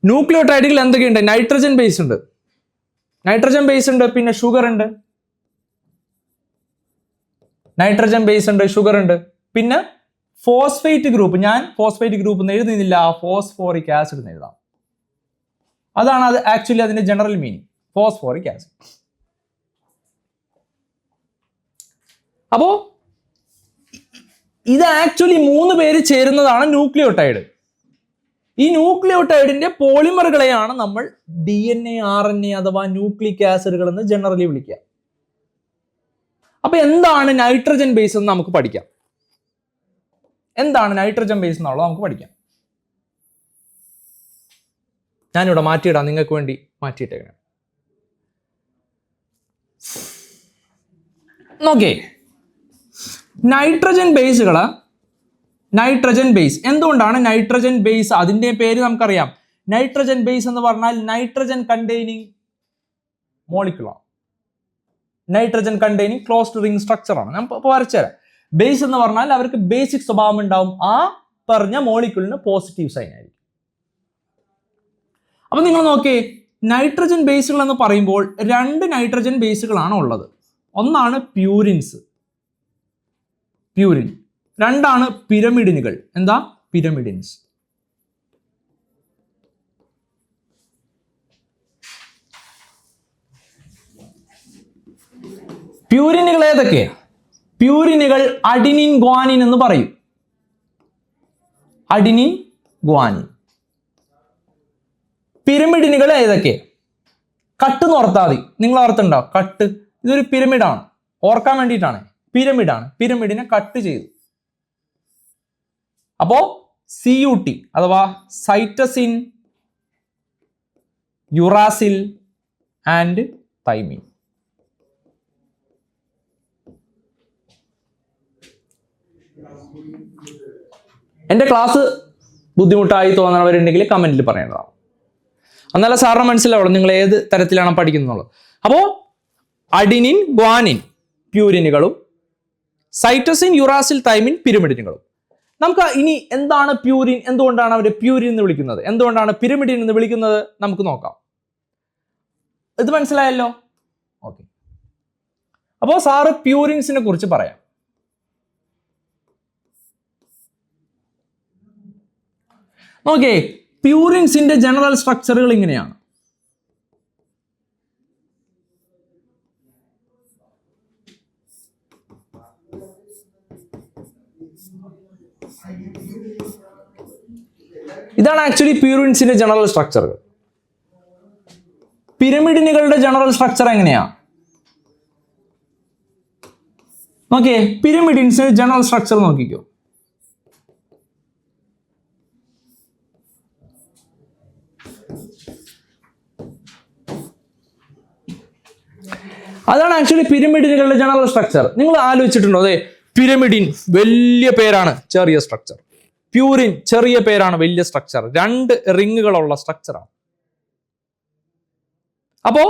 ന്യൂക്ലിയോടൈഡുകൾ എന്തൊക്കെയുണ്ട്? നൈട്രജൻ ബേസ് ഉണ്ട്, പിന്നെ ഷുഗർ ഉണ്ട്. നൈട്രജൻ ബേസ് ഉണ്ട്, ഷുഗർ ഉണ്ട്, പിന്നെ ഫോസ്ഫേറ്റ് ഗ്രൂപ്പ്. ഞാൻ ഫോസ്ഫേറ്റ് ഗ്രൂപ്പ് എന്ന് എഴുതുന്നില്ല, ഫോസ്ഫോറിക് ആസിഡ് എന്ന് എഴുതാം. അതാണ് അത് ആക്ച്വലി അതിന്റെ ജനറൽ മീനിങ്, ഫോസ്ഫോറിക് ആസിഡ്. അപ്പോ ഇത് ആക്ച്വലി 3 പേര് ചേരുന്നതാണ് ന്യൂക്ലിയോടൈഡ്. ഈ ന്യൂക്ലിയോടൈഡിന്റെ പോളിമറുകളെയാണ് നമ്മൾ DNA RNA അഥവാ ന്യൂക്ലിക് ആസിഡുകൾ എന്ന് ജനറലി വിളിക്കുക. അപ്പൊ എന്താണ് നൈട്രജൻ ബേസ് എന്ന് നമുക്ക് പഠിക്കാം. എന്താണ് നൈട്രജൻ ബേസ് എന്നുള്ളത് നമുക്ക് പഠിക്കാം. ഞാനിവിടെ മാറ്റിയിടാം, നിങ്ങൾക്ക് വേണ്ടി മാറ്റിയിട്ടേക്കണം. നോക്കേ, നൈട്രജൻ ബേസ് എന്തുകൊണ്ടാണ് നൈട്രജൻ ബേസ്? അതിന്റെ പേര് നമുക്കറിയാം. നൈട്രജൻ ബേസ് എന്ന് പറഞ്ഞാൽ നൈട്രജൻ കണ്ടെയ്നിങ് മോളിക്യൂളാണ്. Nitrogen containing closed ring structure ആണ്. ഞാൻ വരച്ചുതരാം. ബേസ് എന്ന് പറഞ്ഞാൽ അവർക്ക് ബേസിക് സ്വഭാവം ഉണ്ടാവും. ആ പറഞ്ഞ മോളിക്യൂളിന് പോസിറ്റീവ് സൈൻ ആയിരിക്കും. അപ്പൊ നിങ്ങൾ നോക്കിയേ, നൈട്രജൻ ബേസുകൾ എന്ന് പറയുമ്പോൾ 2 നൈട്രജൻ ബേസുകളാണ് ഉള്ളത്. ഒന്നാണ് പ്യൂരിൻസ്, പ്യൂരിൻ. 2 പിരമിഡിനുകൾ. എന്താ? പിരമിഡിൻസ്. പ്യൂരിനുകൾ ഏതൊക്കെയാ? പ്യൂരിനുകൾ അഡിനിൻ, ഗ്വാനിൻ എന്ന് പറയും. Adenine, guanine. പിരമിഡിനുകൾ ഏതൊക്കെ? കട്ട് എന്ന് ഓർത്താൽ മതി. നിങ്ങൾ ഓർത്തുണ്ടോ? കട്ട്, ഇതൊരു പിരമിഡാണ്, ഓർക്കാൻ വേണ്ടിയിട്ടാണ്. പിരമിഡാണ്, പിരമിഡിനെ കട്ട് ചെയ്തു. അപ്പോ CUT അഥവാ സൈറ്റസിൻ, യുറാസിൽ ആൻഡ് തൈമിൻ. എൻ്റെ ക്ലാസ് ബുദ്ധിമുട്ടായി തോന്നുന്നവരുണ്ടെങ്കിൽ കമന്റിൽ പറയേണ്ടതാണ്. എന്നാലും സാറിന് മനസ്സിലാവുള്ളൂ നിങ്ങൾ ഏത് തരത്തിലാണ് പഠിക്കുന്നുള്ളത്. അപ്പോൾ അഡിനിൻ, ഗ്വാനിൻ പ്യൂരിനുകളും സൈറ്റോസിൻ, യുറാസിൽ, തൈമിൻ പിരമിഡിനുകളും. നമുക്ക് ഇനി എന്താണ് പ്യൂരിൻ, എന്തുകൊണ്ടാണ് അവർ പ്യൂരിൻ എന്ന് വിളിക്കുന്നത്, എന്തുകൊണ്ടാണ് പിരമിഡിൻ എന്ന് വിളിക്കുന്നത് നമുക്ക് നോക്കാം. ഇത് മനസ്സിലായല്ലോ? ഓക്കെ, അപ്പോൾ സാറ് പ്യൂരിൻസിനെ കുറിച്ച് പറയാം. ഓക്കെ, പ്യൂരിൻസിന്റെ ജനറൽ സ്ട്രക്ചറുകൾ ഇങ്ങനെയാണ്. ഇതാണ് ആക്ച്വലി പ്യൂരിൻസിന്റെ ജനറൽ സ്ട്രക്ചറുകൾ. പിരമിഡിനുകളുടെ ജനറൽ സ്ട്രക്ചർ എങ്ങനെയാ? നോക്കിയേ, പിരമിഡിൻസിന്റെ ജനറൽ സ്ട്രക്ചർ നോക്കിക്കോ. അതാണ് ആക്ച്വലി പിരമിഡിനുകളുടെ ജനറൽ സ്ട്രക്ചർ. നിങ്ങൾ ആലോചിച്ചിട്ടുണ്ടോ? അതെ, പിരമിഡിൻ വലിയ പേരാണ്, ചെറിയ സ്ട്രക്ചർ. പ്യൂരിൻ ചെറിയ പേരാണ്, വലിയ സ്ട്രക്ചർ. 2 റിങ്ങുകളുള്ള സ്ട്രക്ചറാണ്. അപ്പോ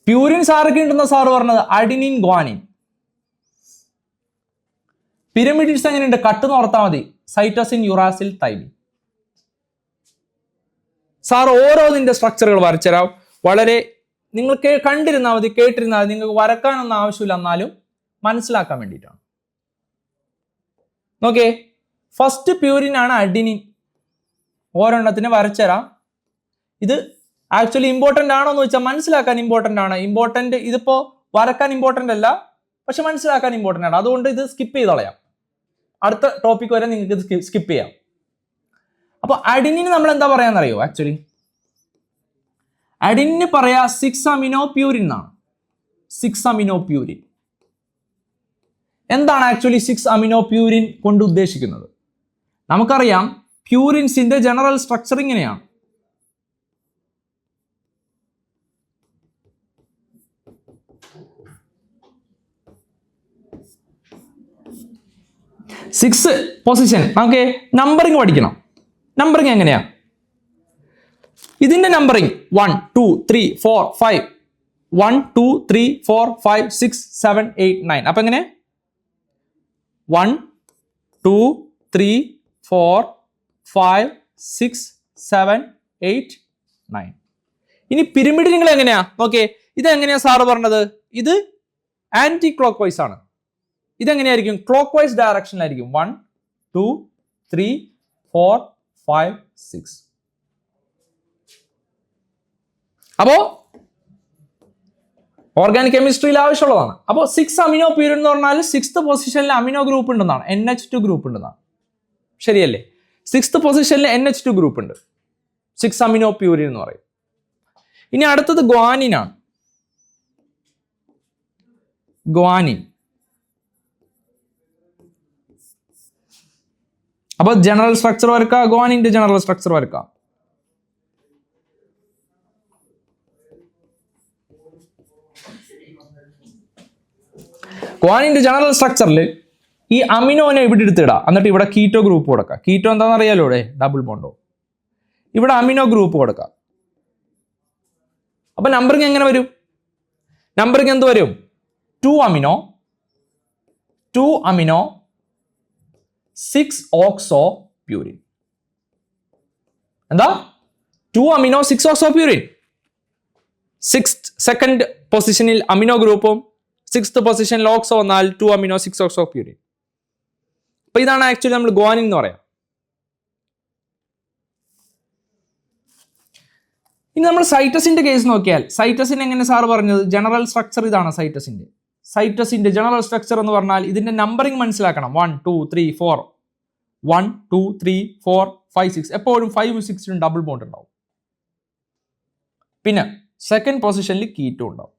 പ്യൂരിൻസ് ആരൊക്കെ ഉണ്ടെന്ന സാറ് പറഞ്ഞത്? Adenine, guanine. പിരമിഡിൻസ് എങ്ങനെയുണ്ട്? കട്ടെന്ന് ഓർത്താൽ മതി. സൈറ്റസിൻ, യുറാസിൽ, തൈമിൻ. സാർ ഓരോന്നിന്റെ സ്ട്രക്ചറുകൾ വരച്ചുതരാം. വളരെ നിങ്ങൾക്ക് കണ്ടിരുന്നാൽ മതി, കേട്ടിരുന്നാൽ മതി, നിങ്ങൾക്ക് വരക്കാനൊന്നും ആവശ്യമില്ല, എന്നാലും മനസ്സിലാക്കാൻ വേണ്ടിയിട്ടാണ്. നോക്കേ, ഫസ്റ്റ് പ്യൂരിൻ ആണ് അഡിനിൻ. ഓരോണ്ണത്തിന് വരച്ചുതരാം. ഇത് ആക്ച്വലി ഇമ്പോർട്ടൻ്റ് ആണോ എന്ന് വെച്ചാൽ മനസ്സിലാക്കാൻ ഇമ്പോർട്ടൻ്റ് ആണ്. ഇമ്പോർട്ടൻ്റ് ഇതിപ്പോ വരക്കാൻ ഇമ്പോർട്ടൻ്റ് അല്ല, പക്ഷെ മനസ്സിലാക്കാൻ ഇമ്പോർട്ടൻ്റ് ആണ്. അതുകൊണ്ട് ഇത് സ്കിപ്പ് ചെയ്ത് കളയാം. അടുത്ത ടോപ്പിക് വരെ നിങ്ങൾക്ക് ഇത് സ്കിപ്പ് ചെയ്യാം. അപ്പൊ അഡിനിന് നമ്മൾ എന്താ പറയാന്നറിയോ? ആക്ച്വലി അഡിനിന് പറയാ 6 അമിനോ പ്യൂരിൻ എന്നാണ്. 6 അമിനോ പ്യൂരിൻ. എന്താണ് ആക്ച്വലി 6 അമിനോ പ്യൂരിൻ കൊണ്ട് ഉദ്ദേശിക്കുന്നത്? നമുക്കറിയാം പ്യൂരിൻസിന്റെ ജനറൽ സ്ട്രക്ചർ ഇങ്ങനെയാണ്. Six position. നമുക്ക് നമ്പറിങ് പഠിക്കണം. നമ്പറിങ് എങ്ങനെയാ? ഇതിന്റെ നമ്പറിങ് 1 2 3 4 5 1 2 3 4 5 6 7 8 9. അപ്പൊ എങ്ങനെ? 1 2 3 4 5 6 7 8 9. ഇനി പിരമിഡ് നിങ്ങൾ എങ്ങനെയാ? ഓക്കെ, ഇത് എങ്ങനെയാ സാറ് പറഞ്ഞത്? ഇത് ആന്റി ക്ലോക്ക് വൈസ് ആണ്. ഇതെങ്ങനെയായിരിക്കും? ക്ലോക്ക് വൈസ് ഡയറക്ഷനിലായിരിക്കും. 1 2 3 4 5 6. അപ്പോ ഓർഗാനിക് കെമിസ്ട്രിയിൽ ആവശ്യമുള്ളതാണ്. അപ്പോൾ 6 അമിനോ പ്യൂരിൻ എന്ന് പറഞ്ഞാൽ 6th പൊസിഷനിൽ അമിനോ ഗ്രൂപ്പ് ഉണ്ടെന്നാണ്, NH2 ഗ്രൂപ്പ് ഉണ്ടെന്നാണ്. ശരിയല്ലേ? 6th പൊസിഷനിൽ NH2 ഗ്രൂപ്പ് ഉണ്ട്. 6 അമിനോ പ്യൂരിൻ എന്ന് പറയും. ഇനി അടുത്തത് ഗ്വാനിൻ ആണ്. ഗ്വാനിൻ. അപ്പൊ ജനറൽ സ്ട്രക്ചർ വരക്കാം. ഗ്വാനിന്റെ ജനറൽ സ്ട്രക്ചർ വരക്കാം. ഗ്വാനിന്റെ ജനറൽ സ്ട്രക്ചറിൽ ഈ അമിനോനെ ഇവിടെ എടുത്തിടാം. എന്നിട്ട് ഇവിടെ കീറ്റോ ഗ്രൂപ്പ് കൊടുക്കാം. കീറ്റോ എന്താണെന്ന് അറിയാലോ, ഇവിടെ ഡബിൾ ബോണ്ടോ. ഇവിടെ അമിനോ ഗ്രൂപ്പ് കൊടുക്കാം. അപ്പൊ നമ്പറിങ് എങ്ങനെ വരും? നമ്പറിങ് എന്ത് വരും? 2 അമിനോ 6 ഓക്സോ പ്യൂരിൻ. എന്താ? 2 അമിനോ 6 ഓക്സോ പ്യൂരിൻ. 2nd പൊസിഷനിൽ അമിനോ ഗ്രൂപ്പും 6th പൊസിഷനിൽ ഓക്സോ വന്നാൽ 2 അമിനോ 6 ഓക്സോ പ്യൂരിൻ. അപ്പൊ ഇതാണ് ആക്ച്വലി നമ്മൾ ഗ്വാനിൻ എന്ന് പറയാം. ഇനി നമ്മൾ സൈറ്റസിന്റെ കേസ് നോക്കിയാൽ, സൈറ്റസിൻ എങ്ങനെ സാർ പറഞ്ഞത്? ജനറൽ സ്ട്രക്ചർ ഇതാണ് സൈറ്റസിന്റെ. സൈറ്റസിന്റെ ജനറൽ സ്ട്രക്ചർ എന്ന് പറഞ്ഞാൽ ഇതിന്റെ നമ്പറിംഗ് മനസ്സിലാക്കണം. 1 2 3 4 1 2 3 4 5 6. എപ്പോഴും 5 6 ഡബിൾ ബോണ്ട് ഉണ്ടാവും. പിന്നെ 2nd പൊസിഷനിൽ കീറ്റോ ഉണ്ടാവും.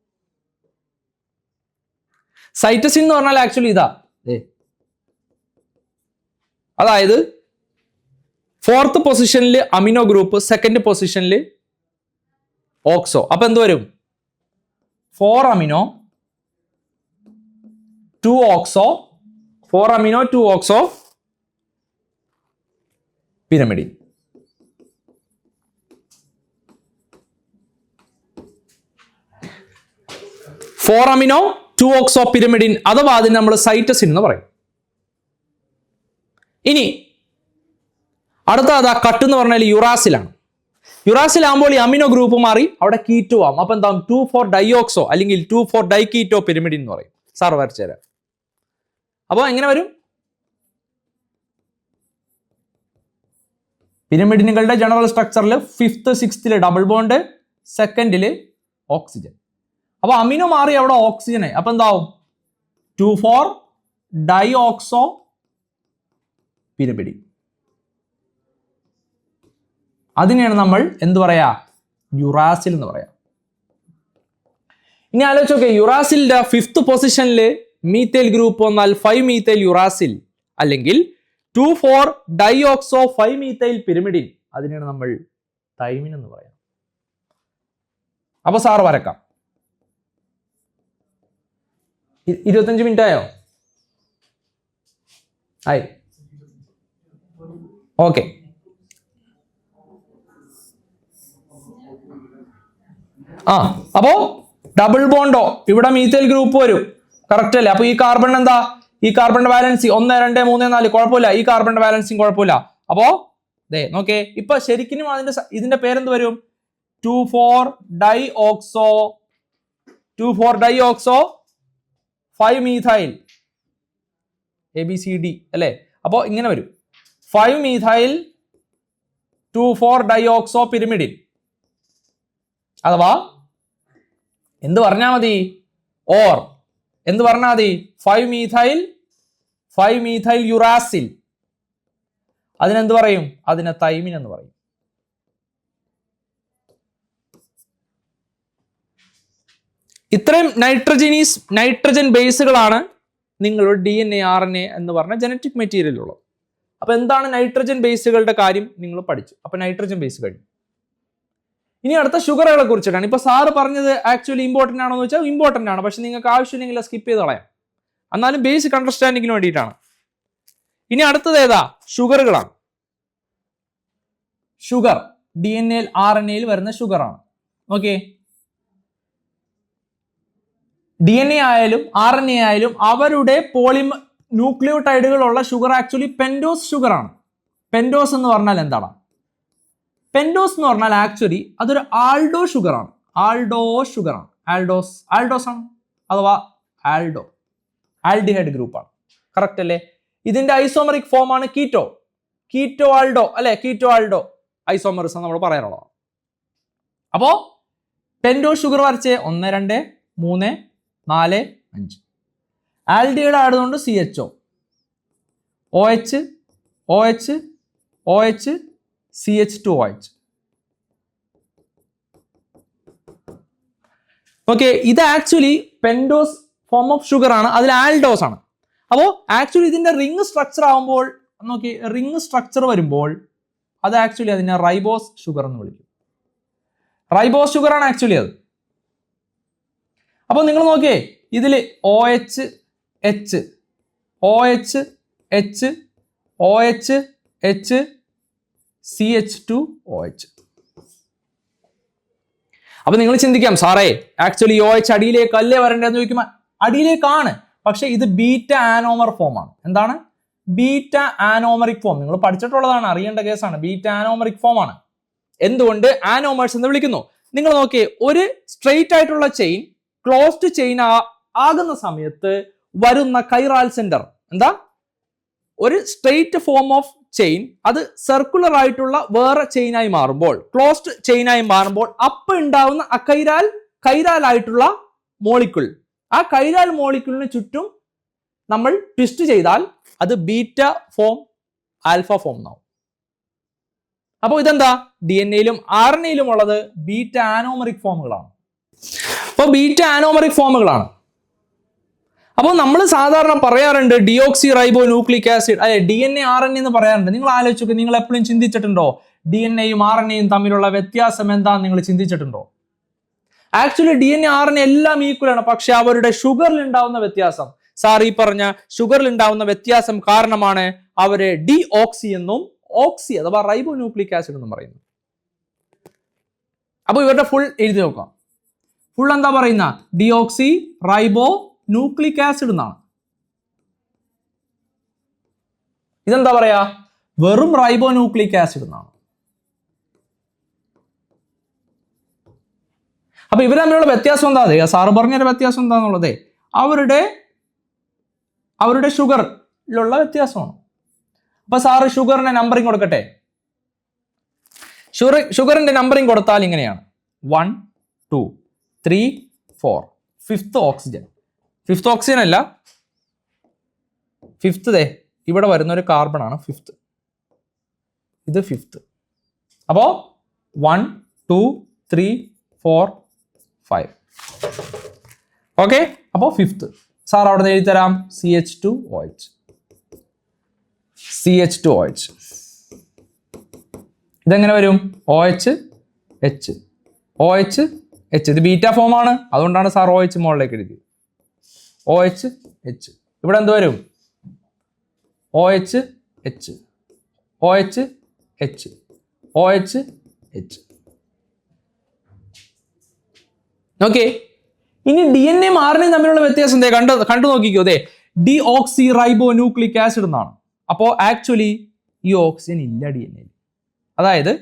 സൈറ്റസിൻ എന്ന് പറഞ്ഞാൽ ആക്ച്വലി ഇതാ, അതായത് 4th പൊസിഷനിൽ അമിനോ ഗ്രൂപ്പ്, 2nd പൊസിഷനിൽ ഓക്സോ. അപ്പൊ എന്ത് വരും? 4 amino 2 oxo 4 amino 2 oxo pyrimidine. Four amino 2 oxo pyrimidine, അഥവാ അതിന് നമ്മൾ സൈറ്റസിൻ എന്ന് പറയും. ഇനി അടുത്ത കട്ട് എന്ന് പറഞ്ഞാൽ യുറാസിലാണ്. യുറാസിലാകുമ്പോൾ ഈ അമിനോ ഗ്രൂപ്പ് മാറി അവിടെ കീറ്റോ ആവും. അപ്പൊ എന്താ? 2,4 ഡയോക്സോ അല്ലെങ്കിൽ 2,4 ഡൈകീറ്റോ പിരമിഡിൻ എന്ന് പറയും. സാർ വരച്ചു തരാം. അപ്പൊ എങ്ങനെ വരും? പിരമിഡിനുകളുടെ ജനറൽ സ്ട്രക്ചറിൽ 5th 6th double bond, 2nd oxygen. അപ്പൊ അമിനോ മാറി അവിടെ ഓക്സിജനായി. അപ്പൊ എന്താവും? 2,4 ഡയോക്സോ പിരമിഡിൻ. അതിനെയാണ് നമ്മൾ എന്ത് പറയാ? യുറാസിൽ എന്ന് പറയാം. ഇനി ആലോചിച്ച് നോക്കേ, യുറാസിലിന്റെ 5th പൊസിഷനിൽ മീത്തേൽ ഗ്രൂപ്പ് വന്നാൽ 5 മീത്തേൽ യുറാസിൽ, അല്ലെങ്കിൽ 2,4 ഡയോക്സോ 5 മീത്തൈൽ പിരമിഡിൻ. അതിനെയാണ് നമ്മൾ തൈമിൻ എന്ന് പറയാം. അപ്പൊ സാറ് വരക്കാം. 25 മിനിറ്റ് ആയോ? ആയി. ഓക്കെ. അപ്പോ ഡബിൾ ബോണ്ടോ ഇവിടെ മീത്തേൽ ഗ്രൂപ്പ് വരും. കറക്റ്റ് അല്ലേ? അപ്പൊ ഈ കാർബൺ എന്താ? ഈ കാർബണിന്റെ വാലൻസി 1 2 3 4 കുഴപ്പമില്ല, ഈ കാർബണിന്റെ വാലൻസിയും കുഴപ്പമില്ല. അപ്പോ ദേ നോക്കേ, ഇപ്പൊ ശരിക്കും ഇതിന്റെ പേരെന്ത് വരും? 2,4-ഡൈഓക്സോ 5-മീഥൈൽ ABCD അല്ലെ. അപ്പോ ഇങ്ങനെ വരും 5-മീഥൈൽ 2,4-ഡൈഓക്സോ പിരിമിഡിൻ. അഥവാ എന്ത് പറഞ്ഞാൽ മതി? ഓർ എന്ത് പറഞ്ഞാൽ മതി? 5-മീഥൈൽ യുറാസിൽ. അതിനെന്ത് പറയും? അതിനെ തൈമിൻ എന്ന് പറയും. ഇത്രയും നൈട്രജൻ ബേസുകളാണ് നിങ്ങളുടെ DNA RNA എന്ന് പറഞ്ഞ ജനറ്റിക് മെറ്റീരിയൽ ഉള്ളത്. അപ്പൊ എന്താണ് നൈട്രജൻ ബേസുകളുടെ കാര്യം നിങ്ങൾ പഠിച്ചു. അപ്പൊ നൈട്രജൻ ബേസ് കഴിഞ്ഞു. ഇനി അടുത്ത ഷുഗറുകളെ കുറിച്ചിട്ടാണ്. ഇപ്പൊ സാറ് പറഞ്ഞത് ആക്ച്വലി ഇമ്പോർട്ടന്റ് ആണോ എന്ന് വെച്ചാൽ ഇമ്പോർട്ടന്റ് ആണ്, പക്ഷെ നിങ്ങൾക്ക് ആവശ്യമില്ലെങ്കിൽ സ്കിപ്പ് ചെയ്ത് കളയാം. എന്നാലും ബേസിക് അണ്ടർസ്റ്റാൻഡിങ്ങിന് വേണ്ടിയിട്ടാണ്. ഇനി അടുത്തത് ഏതാ? ഷുഗറുകളാണ്. ഷുഗർ DNA RNA വരുന്ന ഷുഗറാണ്. ഓക്കെ, DNA ആയാലും RNA ആയാലും അവരുടെ ന്യൂക്ലിയോടൈഡുകളുള്ള ഷുഗർ ആക്ച്വലി പെൻഡോസ് ഷുഗർ ആണ്. പെൻഡോസ് എന്ന് പറഞ്ഞാൽ എന്താണ്? പെൻഡോസ് എന്ന് പറഞ്ഞാൽ ആക്ച്വലി അതൊരു ആൽഡോ ഷുഗർ ആണ്. ആൽഡോസ് ആണ്, അഥവാ ആൽഡിഹൈഡ് ഗ്രൂപ്പ് ആണ്. കറക്റ്റ് അല്ലേ? ഇതിന്റെ ഐസോമറിക് ഫോം ആണ് കീറ്റോ ആൽഡോ അല്ലെ. കീറ്റോ ആൽഡോ ഐസോമറിസം നമ്മൾ പറയാനുള്ളത്. അപ്പോ പെൻഡോസ് ഷുഗർ വരച്ചേ 1 2 3 4 5. ആൽഡിഹൈഡ് ആയതുകൊണ്ട് CHO, OH, CH2OH. ഓക്കെ, ഇത് actually pentose form of sugar ആണ്. അതിൽ ആൽഡോസ് ആണ്. അപ്പോ ആക്ച്വലി ഇതിന്റെ റിംഗ് സ്ട്രക്ചർ ആവുമ്പോൾ നോക്കി, റിംഗ് സ്ട്രക്ചർ വരുമ്പോൾ അത് ആക്ച്വലി അതിനെ റൈബോസ് ഷുഗർ എന്ന് വിളിക്കും. റൈബോസ് ഷുഗർ ആണ് ആക്ച്വലി അത്. അപ്പൊ നിങ്ങൾ നോക്കിയേ, ഇതില് OH, CH2OH. അപ്പൊ നിങ്ങൾ ചിന്തിക്കാം, സാറേ ആക്ച്വലി OH അടിയിലേക്ക് അല്ലേ വരേണ്ടതെന്ന് ചോദിക്കുമ്പോൾ അടിയിലേക്കാണ്, പക്ഷെ ഇത് ബീറ്റ ആനോമർ ഫോം ആണ്. എന്താണ്? Beta anomeric form. നിങ്ങൾ പഠിച്ചിട്ടുള്ളതാണ്, അറിയേണ്ട കേസാണ്. ബീറ്റ ആനോമറിക് ഫോം ആണ്. എന്തുകൊണ്ട് ആനോമേഴ്സ് എന്ന് വിളിക്കുന്നു? നിങ്ങൾ നോക്കിയേ, ഒരു സ്ട്രെയിറ്റ് ആയിട്ടുള്ള ചെയിൻ ക്ലോസ്ഡ് ചെയിൻ ആകുന്ന സമയത്ത് വരുന്ന കൈറാൽ സെന്റർ എന്താ? ഒരു സ്ട്രെയിറ്റ് ഫോം ഓഫ് ചെയിൻ അത് സർക്കുലർ ആയിട്ടുള്ള വേറെ ചെയിനായി മാറുമ്പോൾ, ക്ലോസ്ഡ് ചെയിനായി മാറുമ്പോൾ അപ്പ് ഉണ്ടാവുന്ന കൈരാലായിട്ടുള്ള മോളിക്യൂൾ, ആ കൈരാൽ മോളിക്യൂളിന് ചുറ്റും നമ്മൾ ട്വിസ്റ്റ് ചെയ്താൽ അത് ബീറ്റ ഫോം, ആൽഫ ഫോം എന്നാവും. അപ്പോൾ ഇതെന്താ? DNA-യിലും RNA-യിലും ഉള്ളത് ബീറ്റ ആനോമറിക് ഫോമുകളാണ്. അപ്പോൾ ബീറ്റ ആനോമറിക് ഫോമുകളാണ്. അപ്പോൾ നമ്മൾ സാധാരണ പറയാറുണ്ട് ഡിയോക്സി റൈബോ ന്യൂക്ലിക് ആസിഡ്, അല്ലെ DNA RNA എന്ന് പറയാറുണ്ട്. നിങ്ങൾ ആലോചിച്ചു, നിങ്ങൾ എപ്പോഴും ചിന്തിച്ചിട്ടുണ്ടോ DNA-യും RNA-യും തമ്മിലുള്ള വ്യത്യാസം എന്താണെന്ന് നിങ്ങൾ ചിന്തിച്ചിട്ടുണ്ടോ? ആക്ച്വലി DNA RNA എല്ലാം ഈക്വൽ ആണ്, പക്ഷെ അവരുടെ ഷുഗറിൽ ഉണ്ടാവുന്ന വ്യത്യാസം, സാർ ഈ പറഞ്ഞ ഷുഗറിൽ ഉണ്ടാവുന്ന വ്യത്യാസം കാരണമാണ് അവരെ ഡിഓക്സി എന്നും ഓക്സി അഥവാ റൈബോ ന്യൂക്ലിക് ആസിഡ് എന്നും പറയുന്നു. അപ്പൊ ഇവരുടെ ഫുൾ എഴുതി നോക്കാം. ഫുൾ എന്താ പറയുന്ന? ഡിയോക്സി റൈബോ ന്യൂക്ലിക് ആസിഡ് എന്നാണ്. ഇതെന്താ പറയാ? വെറും റൈബോ ന്യൂക്ലിക് ആസിഡ് എന്നാണ്. അപ്പൊ ഇവർ തമ്മിലുള്ള വ്യത്യാസം എന്താ? അതെ, സാറ് പറഞ്ഞൊരു വ്യത്യാസം എന്താന്നുള്ളത് അവരുടെ ഷുഗറിലുള്ള വ്യത്യാസമാണ്. അപ്പൊ സാറ് ഷുഗറിന്റെ നമ്പറിങ് കൊടുക്കട്ടെ. ഷുഗറിന്റെ നമ്പറിങ് കൊടുത്താൽ ഇങ്ങനെയാണ്: 1 2 3 4. ഫിഫ്ത്ത് ഓക്സിജൻ അല്ല, ഫിഫ്ത്ത് ഇവിടെ വരുന്ന ഒരു കാർബൺ ആണ് ഫിഫ്ത്ത്. ഇത് ഫിഫ്ത്ത്. അപ്പോ 1 2 3 4 5. ഓക്കെ, അപ്പോ ഫിഫ്ത്ത്. സാർ അവിടെ നിന്ന് എഴുതി തരാം CH2OH. ഇതെങ്ങനെ വരും? OH H. ഇത് ബീറ്റ ഫോം ആണ്, അതുകൊണ്ടാണ് സാർ OH മുകളിലേക്ക് എഴുതിയത്. OH H. ഇവിടെ എന്ത് വരും? OH H. ഓക്കെ, ഇനി DNA RNA തമ്മിലുള്ള വ്യത്യാസം കണ്ടു നോക്കിക്കോ. ഡിഓക്സി റൈബോ ന്യൂക്ലിക് ആസിഡ് എന്നാണ്. അപ്പോൾ ആക്ച്വലി ഈ ഓക്സിജൻ ഇല്ല DNA. അതായത്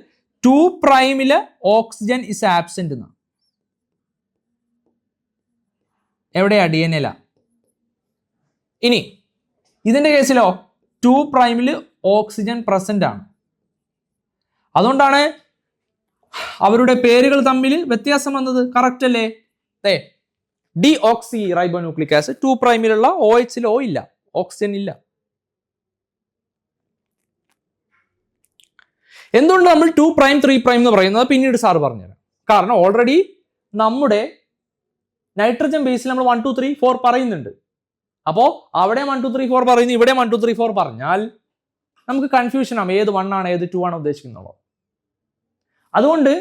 2' ഓക്സിജൻ ഇസ് ആബ്സെന്റ് എന്നാണ്. എവിടെയാ? DNA. ഇനി ഇതിന്റെ കേസിലോ 2' ഓക്സിജൻ പ്രസന്റ് ആണ്. അതുകൊണ്ടാണ് അവരുടെ പേരുകൾ തമ്മിൽ വ്യത്യാസം വന്നത്. കറക്റ്റ് അല്ലേ? ഡിഓക്സി റൈബോ ന്യൂക്ലിക് ആസിഡ് 2' OH ഇല്ല, ഓക്സിജൻ ഇല്ല. എന്തുകൊണ്ട് നമ്മൾ 2', 3' എന്ന് പറയുന്നത് പിന്നീട് സാർ പറഞ്ഞുതരാം. കാരണം ഓൾറെഡി നമ്മുടെ നൈട്രജൻ ബേസിൽ നമ്മൾ 1, 2, 3, 4 പറയുന്നുണ്ട്. അപ്പോൾ അവിടെ 1, 2, 3, 4 പറയുന്നു, ഇവിടെ 1, 2, 3, 4 പറഞ്ഞാൽ നമുക്ക് കൺഫ്യൂഷൻ ആവും ഏത് 1 ആണ് ഏത് 2 ആണ് ഉദ്ദേശിക്കുന്നത്. അതുകൊണ്ട്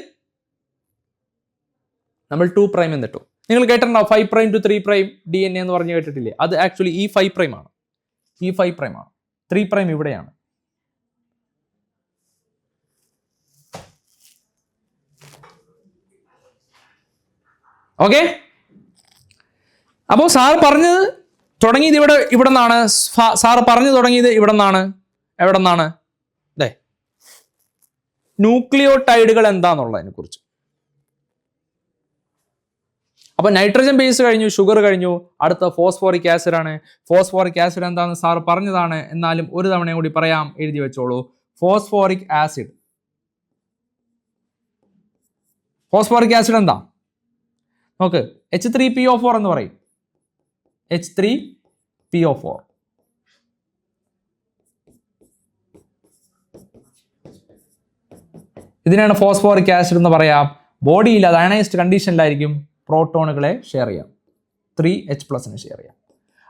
നമ്മൾ 2' എന്നിട്ടു. നിങ്ങൾ കേട്ടിട്ടുണ്ടാവും 5' to 3' DNA എന്ന് പറഞ്ഞു കേട്ടിട്ടില്ലേ? അത് ആക്ച്വലി ഈ 5' ആണ്. ഈ 5' ആണ്. 3' ഇവിടെയാണ്. ഓക്കെ. അപ്പോൾ സാർ പറഞ്ഞത് തുടങ്ങിയത് ഇവിടെ നിന്നാണ്. സാർ പറഞ്ഞു തുടങ്ങിയത് ഇവിടെ നിന്നാണ്. എവിടെ നിന്നാണ്? ന്യൂക്ലിയോടൈഡുകൾ എന്താന്നുള്ളതിനെ കുറിച്ച്. അപ്പൊ നൈട്രജൻ ബേസ് കഴിഞ്ഞു, ഷുഗർ കഴിഞ്ഞു, അടുത്ത ഫോസ്ഫോറിക് ആസിഡ് ആണ്. ഫോസ്ഫോറിക് ആസിഡ് എന്താണെന്ന് സാർ പറഞ്ഞതാണ്, എന്നാലും ഒരു തവണ കൂടി പറയാം, എഴുതി വെച്ചോളൂ. Phosphoric acid. ഫോസ്ഫോറിക് ആസിഡ് എന്താ നോക്ക്? H3PO4 എന്ന് പറയും. H3PO4. ഇതിനാണ് ഫോസ്ഫോറിക് ആസിഡ് എന്ന് പറയാം. ബോഡിയിൽ അത് അയണൈസ്ഡ് കണ്ടീഷനിലായിരിക്കും, പ്രോട്ടോണുകളെ ഷെയർ ചെയ്യാം, 3H+ ഷെയർ ചെയ്യാം.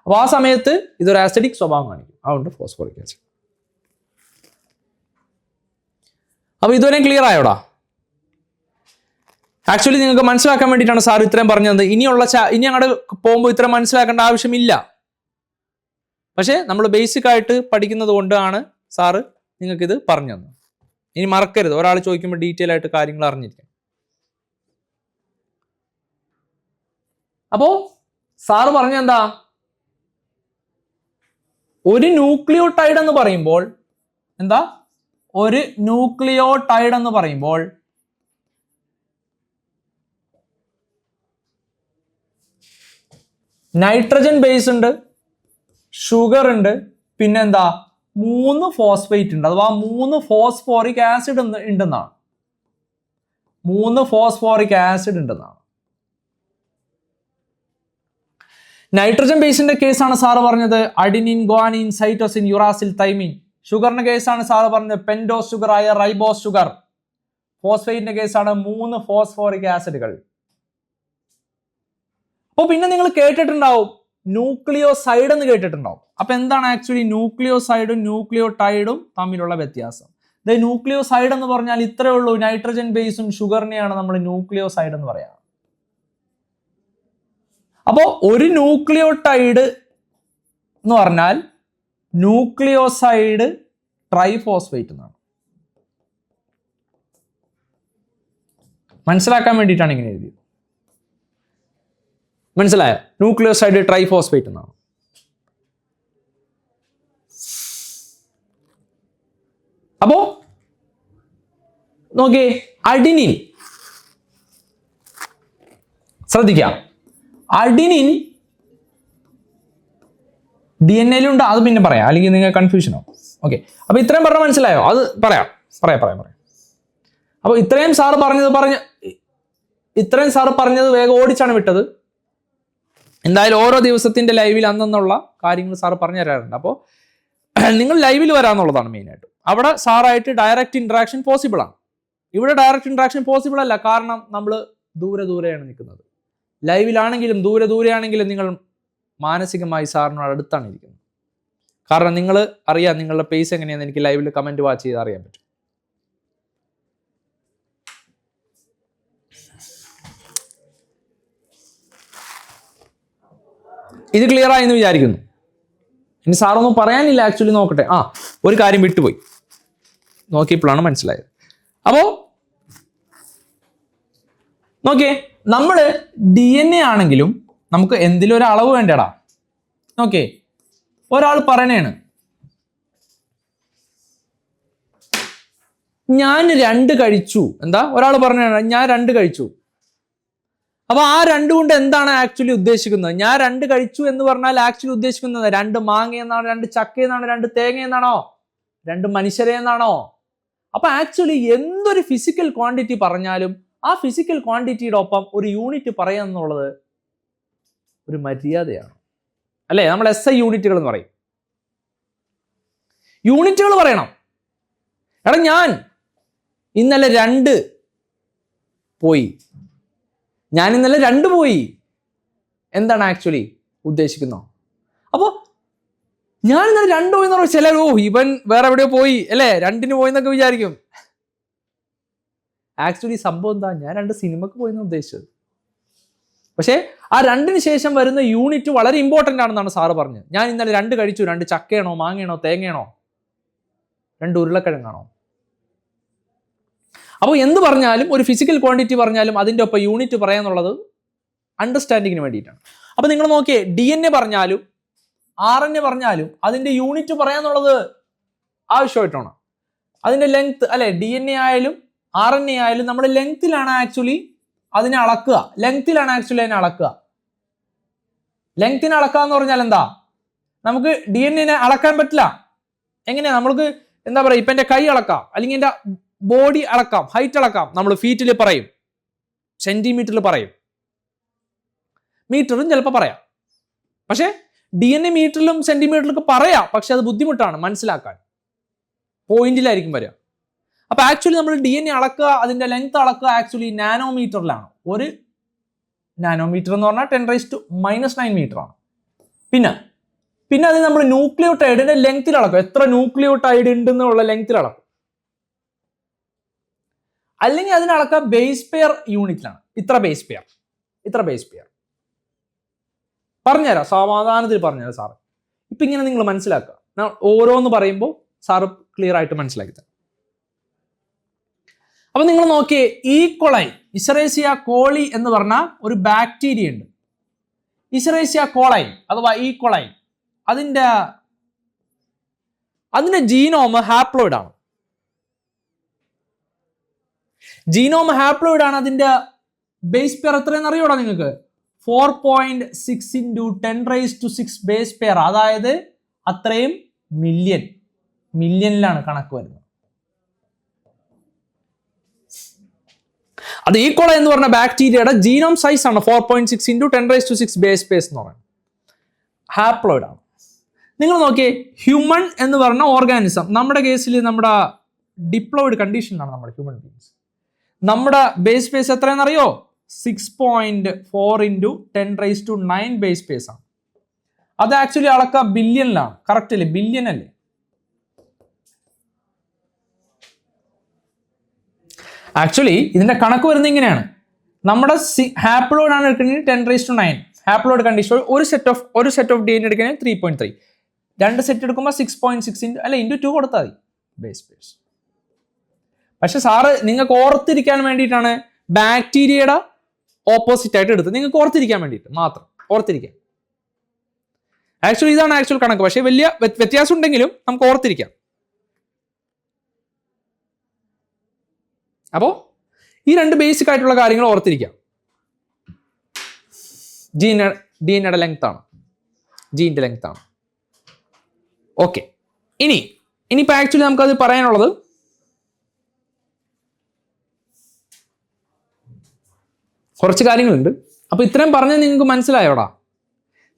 അപ്പോൾ ആ സമയത്ത് ഇതൊരു ആസിഡിക് സ്വഭാവം കാണിക്കും. അതുകൊണ്ട് ഫോസ്ഫോറിക് ആസിഡ്. അപ്പൊ ഇതുവരെ ക്ലിയർ ആയോടാ? ആക്ച്വലി നിങ്ങൾക്ക് മനസ്സിലാക്കാൻ വേണ്ടിയിട്ടാണ് സാർ ഇത്രയും പറഞ്ഞത്. ഇനി അങ്ങോട്ട് പോകുമ്പോൾ ഇത്രയും മനസ്സിലാക്കേണ്ട ആവശ്യമില്ല. പക്ഷേ നമ്മൾ ബേസിക് ആയിട്ട് പഠിക്കുന്നത് കൊണ്ടാണ് സാറ് നിങ്ങൾക്ക് ഇത് പറഞ്ഞു തന്നത്. ഇനി മറക്കരുത്, ഒരാൾ ചോദിക്കുമ്പോൾ ഡീറ്റെയിൽ ആയിട്ട് കാര്യങ്ങൾ അറിഞ്ഞിരിക്കണം. അപ്പോ സാറ് പറഞ്ഞെന്താ? ഒരു ന്യൂക്ലിയോടൈഡ് എന്ന് പറയുമ്പോൾ എന്താ? ഒരു ന്യൂക്ലിയോടൈഡ് എന്ന് പറയുമ്പോൾ നൈട്രജൻ ബേസ് ഉണ്ട്, ഷുഗർ ഉണ്ട്, പിന്നെന്താ 3 ഫോസ്ഫേറ്റ് ഉണ്ട്. അഥവാ 3 ഫോസ്ഫോറിക് ആസിഡ് ഉണ്ടെന്നാണ്. 3 ഫോസ്ഫോറിക് ആസിഡ് ഉണ്ടെന്നാണ്. നൈട്രജൻ ബേസിന്റെ കേസാണ് സാറ് പറഞ്ഞത് adenine, guanine, cytosine, uracil, thymine. ഷുഗറിന്റെ കേസാണ് സാറ് പറഞ്ഞത് പെൻഡോസ് ഷുഗർ ആയ റൈബോസ് ഷുഗർ. ഫോസ്ഫേറ്റിന്റെ കേസാണ് 3 ഫോസ്ഫോറിക് ആസിഡുകൾ. അപ്പോൾ പിന്നെ നിങ്ങൾ കേട്ടിട്ടുണ്ടാവും ന്യൂക്ലിയോസൈഡ് എന്ന് കേട്ടിട്ടുണ്ടാവും. അപ്പൊ എന്താണ് ആക്ച്വലി ന്യൂക്ലിയോസൈഡും ന്യൂക്ലിയോടൈഡും തമ്മിലുള്ള വ്യത്യാസം? ന്യൂക്ലിയോസൈഡ് എന്ന് പറഞ്ഞാൽ ഇത്രയേ ഉള്ളൂ, നൈട്രജൻ ബേസും ഷുഗറിനെയാണ് നമ്മൾ ന്യൂക്ലിയോസൈഡ് എന്ന് പറയാം. അപ്പോ ഒരു ന്യൂക്ലിയോടൈഡ് എന്ന് പറഞ്ഞാൽ ന്യൂക്ലിയോസൈഡ് ട്രൈഫോസ്ഫേറ്റ് എന്നാണ്. മനസ്സിലാക്കാൻ വേണ്ടിയിട്ടാണ് ഇങ്ങനെ എഴുതിയത്. മനസ്സിലായോ? ന്യൂക്ലിയോസൈഡ് ട്രൈഫോസ്ഫേറ്റ് എന്നാണ്. അപ്പോ നോക്കിയേ, അഡിനിൻ ശ്രദ്ധിക്കാം. അഡിനിൻ DNA-യിലുണ്ട്, അത് പിന്നെ പറയാം, അല്ലെങ്കിൽ നിങ്ങൾ കൺഫ്യൂഷൻ ആവും. ഓക്കെ, അപ്പൊ ഇത്രയും പറഞ്ഞാൽ മനസ്സിലായോ? അത് പറയാം. അപ്പൊ ഇത്രയും സാറ് പറഞ്ഞത് വേഗം ഓടിച്ചാണ് വിട്ടത്. എന്തായാലും ഓരോ ദിവസത്തിന്റെ ലൈവിൽ അന്നുള്ള കാര്യങ്ങൾ സാറ് പറഞ്ഞു തരാറുണ്ട്. അപ്പോൾ നിങ്ങൾ ലൈവിൽ വരാന്നുള്ളതാണ് മെയിനായിട്ട്. അവിടെ സാറായിട്ട് ഡയറക്റ്റ് ഇന്ററാക്ഷൻ പോസിബിൾ ആണ്. ഇവിടെ ഡയറക്റ്റ് ഇന്ററാക്ഷൻ പോസിബിൾ അല്ല, കാരണം നമ്മൾ ദൂരെയാണ് നിൽക്കുന്നത്. ലൈവിലാണെങ്കിലും ദൂരെയാണെങ്കിലും നിങ്ങൾ മാനസികമായി സാറിനോട് അടുത്താണ് ഇരിക്കുന്നത്. കാരണം നിങ്ങൾ അറിയാം നിങ്ങളുടെ പേസ് എങ്ങനെയാണെന്ന് എനിക്ക് ലൈവിൽ കമന്റ് വാച്ച് ചെയ്ത് അറിയാൻ പറ്റും. ഇത് ക്ലിയർ ആയി എന്ന് വിചാരിക്കുന്നു. ഇനി സാറൊന്നും പറയാനില്ല, ആക്ച്വലി നോക്കട്ടെ. ഒരു കാര്യം വിട്ടുപോയി, നോക്കിയപ്പോഴാണ് മനസ്സിലായത്. അപ്പോ നോക്കിയേ, നമ്മള് DNA ആണെങ്കിലും നമുക്ക് എന്തിലും ഒരു അളവ് വേണ്ടടാ. ഓക്കെ, ഒരാൾ പറയണേണ് ഞാൻ 2 കഴിച്ചു. എന്താ ഒരാൾ പറഞ്ഞാണ് ഞാൻ 2 കഴിച്ചു. അപ്പൊ ആ 2 കൊണ്ട് എന്താണ് ആക്ച്വലി ഉദ്ദേശിക്കുന്നത്? ഞാൻ 2 കഴിച്ചു എന്ന് പറഞ്ഞാൽ ആക്ച്വലി ഉദ്ദേശിക്കുന്നത് 2 മാങ്ങ എന്നാണോ, 2 ചക്ക എന്നാണോ, 2 തേങ്ങ എന്നാണോ, 2 മനുഷ്യരെ എന്നാണോ? അപ്പൊ ആക്ച്വലി എന്തൊരു ഫിസിക്കൽ ക്വാണ്ടിറ്റി പറഞ്ഞാലും ആ ഫിസിക്കൽ ക്വാണ്ടിറ്റിയുടെ ഒപ്പം ഒരു യൂണിറ്റ് പറയുക എന്നുള്ളത് ഒരു മര്യാദയാണ്, അല്ലേ? നമ്മൾ SI യൂണിറ്റുകൾ എന്ന് പറയും. യൂണിറ്റുകൾ പറയണം. എടാ ഞാൻ ഇന്നലെ 2 പോയി, ഞാൻ ഇന്നലെ 2 പോയി എന്താണ് ആക്ച്വലി ഉദ്ദേശിക്കുന്നത്? അപ്പോൾ ഞാൻ ഇന്നലെ 2 പോയി എന്ന് പറഞ്ഞാൽ ചിലർ ഇവൻ വേറെ എവിടെയോ പോയി അല്ലേ, 2ന് പോയി എന്നൊക്കെ വിചാരിക്കും. ആക്ച്വലി സംഭവം എന്താ? ഞാൻ 2 സിനിമക്ക് പോയി എന്ന് ഉദ്ദേശിച്ചത്. പക്ഷേ ആ 2ന് ശേഷം വരുന്ന യൂണിറ്റ് വളരെ ഇമ്പോർട്ടൻ്റ് ആണെന്നാണ് സാറ് പറഞ്ഞത്. ഞാൻ ഇന്നലെ 2 കഴിച്ചു. 2 ചക്കയാണോ, മാങ്ങയാണോ, തേങ്ങയാണോ, 2 ഉരുളക്കിഴങ്ങാണോ? അപ്പോൾ എന്ത് പറഞ്ഞാലും ഒരു ഫിസിക്കൽ ക്വാണ്ടിറ്റി പറഞ്ഞാലും അതിൻ്റെ ഒപ്പം യൂണിറ്റ് പറയാന്നുള്ളത് അണ്ടർസ്റ്റാൻഡിങ്ങിന് വേണ്ടിയിട്ടാണ്. അപ്പോൾ നിങ്ങൾ നോക്കിയേ, DNA പറഞ്ഞാലും RNA പറഞ്ഞാലും അതിൻ്റെ യൂണിറ്റ് പറയാന്നുള്ളത് ആവശ്യമായിട്ടാണ്. അതിൻ്റെ ലെങ്ത് അല്ലെ, DNA ആയാലും RNA ആയാലും നമ്മൾ ലെങ്ത്തിലാണ് ആക്ച്വലി അതിനെ അളക്കുക. ലെങ്ത്തിലാണ് ആക്ച്വലി അതിനെ അളക്കുക. ലെങ്ത്തിനെ അളക്കുക എന്ന് പറഞ്ഞാൽ എന്താ? നമുക്ക് DNA അളക്കാൻ പറ്റില്ല. എങ്ങനെയാ? നമ്മൾക്ക് എന്താ പറയുക, ഇപ്പം എൻ്റെ കൈ അളക്കാം, അല്ലെങ്കിൽ എൻ്റെ ബോഡി അളക്കാം, ഹൈറ്റ് അളക്കാം. നമ്മൾ ഫീറ്റിൽ പറയും, സെന്റിമീറ്ററിൽ പറയും, മീറ്ററും ചിലപ്പോൾ പറയാം. പക്ഷേ DNA മീറ്ററിലും സെന്റിമീറ്ററിലൊക്കെ പറയാം, പക്ഷെ അത് ബുദ്ധിമുട്ടാണ് മനസ്സിലാക്കാൻ, പോയിന്റിലായിരിക്കും വരിക. അപ്പൊ ആക്ച്വലി നമ്മൾ DNA അളക്കുക, അതിന്റെ ലെങ്ത് അളക്കുക ആക്ച്വലി നാനോമീറ്ററിലാണ്. ഒരു നാനോമീറ്റർ എന്ന് പറഞ്ഞാൽ 10⁻⁻⁹ മീറ്റർ ആണ്. പിന്നെ അത് നമ്മൾ ന്യൂക്ലിയോടൈഡിന്റെ ലെങ്ത്തിൽ അളക്കും. എത്ര ന്യൂക്ലിയോടൈഡ് ഉണ്ടെന്നുള്ള ലെങ്ത്തിൽ അളക്കും. അല്ലെങ്കിൽ അതിനളക്കുക ബേസ് പെയർ യൂണിറ്റിലാണ്. ഇത്ര ബേസ് പെയർ പറഞ്ഞുതരാം, സമാധാനത്തിൽ പറഞ്ഞുതരാം സാറ്. ഇപ്പൊ ഇങ്ങനെ നിങ്ങൾ മനസ്സിലാക്കുക. ഓരോന്ന് പറയുമ്പോൾ സാറ് ക്ലിയർ ആയിട്ട് മനസ്സിലാക്കി തരാം. അപ്പൊ നിങ്ങൾ നോക്കിയേ, ഈക്കോളൈ, ഇസറേസിയ കോളി എന്ന് പറഞ്ഞ ഒരു ബാക്ടീരിയ ഉണ്ട്. ഇസറേസിയ കോളൈ അഥവാ ഈക്കോളൈ, അതിന്റെ ജീനോം ഹാപ്ലോയിഡ് ആണ്. ജീനോം ഹാപ്ലോയിഡ് ആണ്. അതിന്റെ ബേസ് പെയർ എത്രയെന്ന് അറിയോടാ നിങ്ങൾക്ക്? 4.6 × 10⁻⁶ ബേസ് പെയർ. അതായത് അത്രയും മില്യണിലാണ് കണക്ക് വരുന്നത്. അത് ഈക്കോളൈ എന്ന് പറഞ്ഞ ബാക്ടീരിയയുടെ ജീനോം സൈസ് ആണ് 4.6 × 10⁻⁶ ബേസ് പേസ് എന്ന് പറയുന്നത്. ഹാപ്ലോയിഡ് ആണ്. നിങ്ങൾ നോക്കിയേ, ഹ്യൂമൺ എന്ന് പറഞ്ഞ ഓർഗാനിസം, നമ്മുടെ കേസിൽ നമ്മുടെ ഡിപ്ലോയിഡ് കണ്ടീഷനിലാണ് നമ്മുടെ ഹ്യൂമൻ ബീങ്സ്. നമ്മുടെ ബേസ് പേസ് എത്രയെന്നറിയോ? 6.4 × 10⁻⁹ ബേസ് പേസ് ആണ്. അത് ആക്ച്വലി അളക്കുക ബില്യണിലാണ്. കറക്റ്റ് അല്ലേ? ബില്യൺ അല്ലേ? ആക്ച്വലി ഇതിന്റെ കണക്ക് വരുന്നത് ഇങ്ങനെയാണ്. നമ്മുടെ ഹാപ്ലോയിഡ് ആണ് എടുക്കുന്നത് 10⁻⁹. ഹാപ്ലോയിഡ് കണ്ടീഷൻ ഒരു സെറ്റ് ഓഫ് DNA എടുക്കുന്നത് 3.3. 2 സെറ്റ് എടുക്കുമ്പോൾ 6.6 അല്ല × 2 കൊടുത്താൽ മതി ബേസ് പേഴ്സ്. പക്ഷെ സാറ് നിങ്ങൾക്ക് ഓർത്തിരിക്കാൻ വേണ്ടിയിട്ടാണ് ബാക്ടീരിയയുടെ ഓപ്പോസിറ്റ് ആയിട്ട് എടുത്തത്. നിങ്ങൾക്ക് ഓർത്തിരിക്കാൻ വേണ്ടിയിട്ട് മാത്രം, ഓർത്തിരിക്കാൻ. ആക്ച്വലി ഇതാണ് ആക്ച്വൽ കണക്ക്. പക്ഷേ വലിയ വ്യത്യാസം ഉണ്ടെങ്കിലും നമുക്ക് ഓർത്തിരിക്കാം. അപ്പോൾ ഈ 2 ബേസിക് ആയിട്ടുള്ള കാര്യങ്ങൾ ഓർത്തിരിക്കാം. DNAയുടെ ലെങ്ത് ആണ്, ജീൻ്റെ ലെങ്ത് ആണ്. ഓക്കെ, ഇനിയിപ്പോൾ ആക്ച്വലി നമുക്കത് പറയാനുള്ളത് കുറച്ച് കാര്യങ്ങളുണ്ട്. അപ്പോൾ ഇത്രയും പറഞ്ഞാൽ നിങ്ങൾക്ക് മനസ്സിലായോടാ?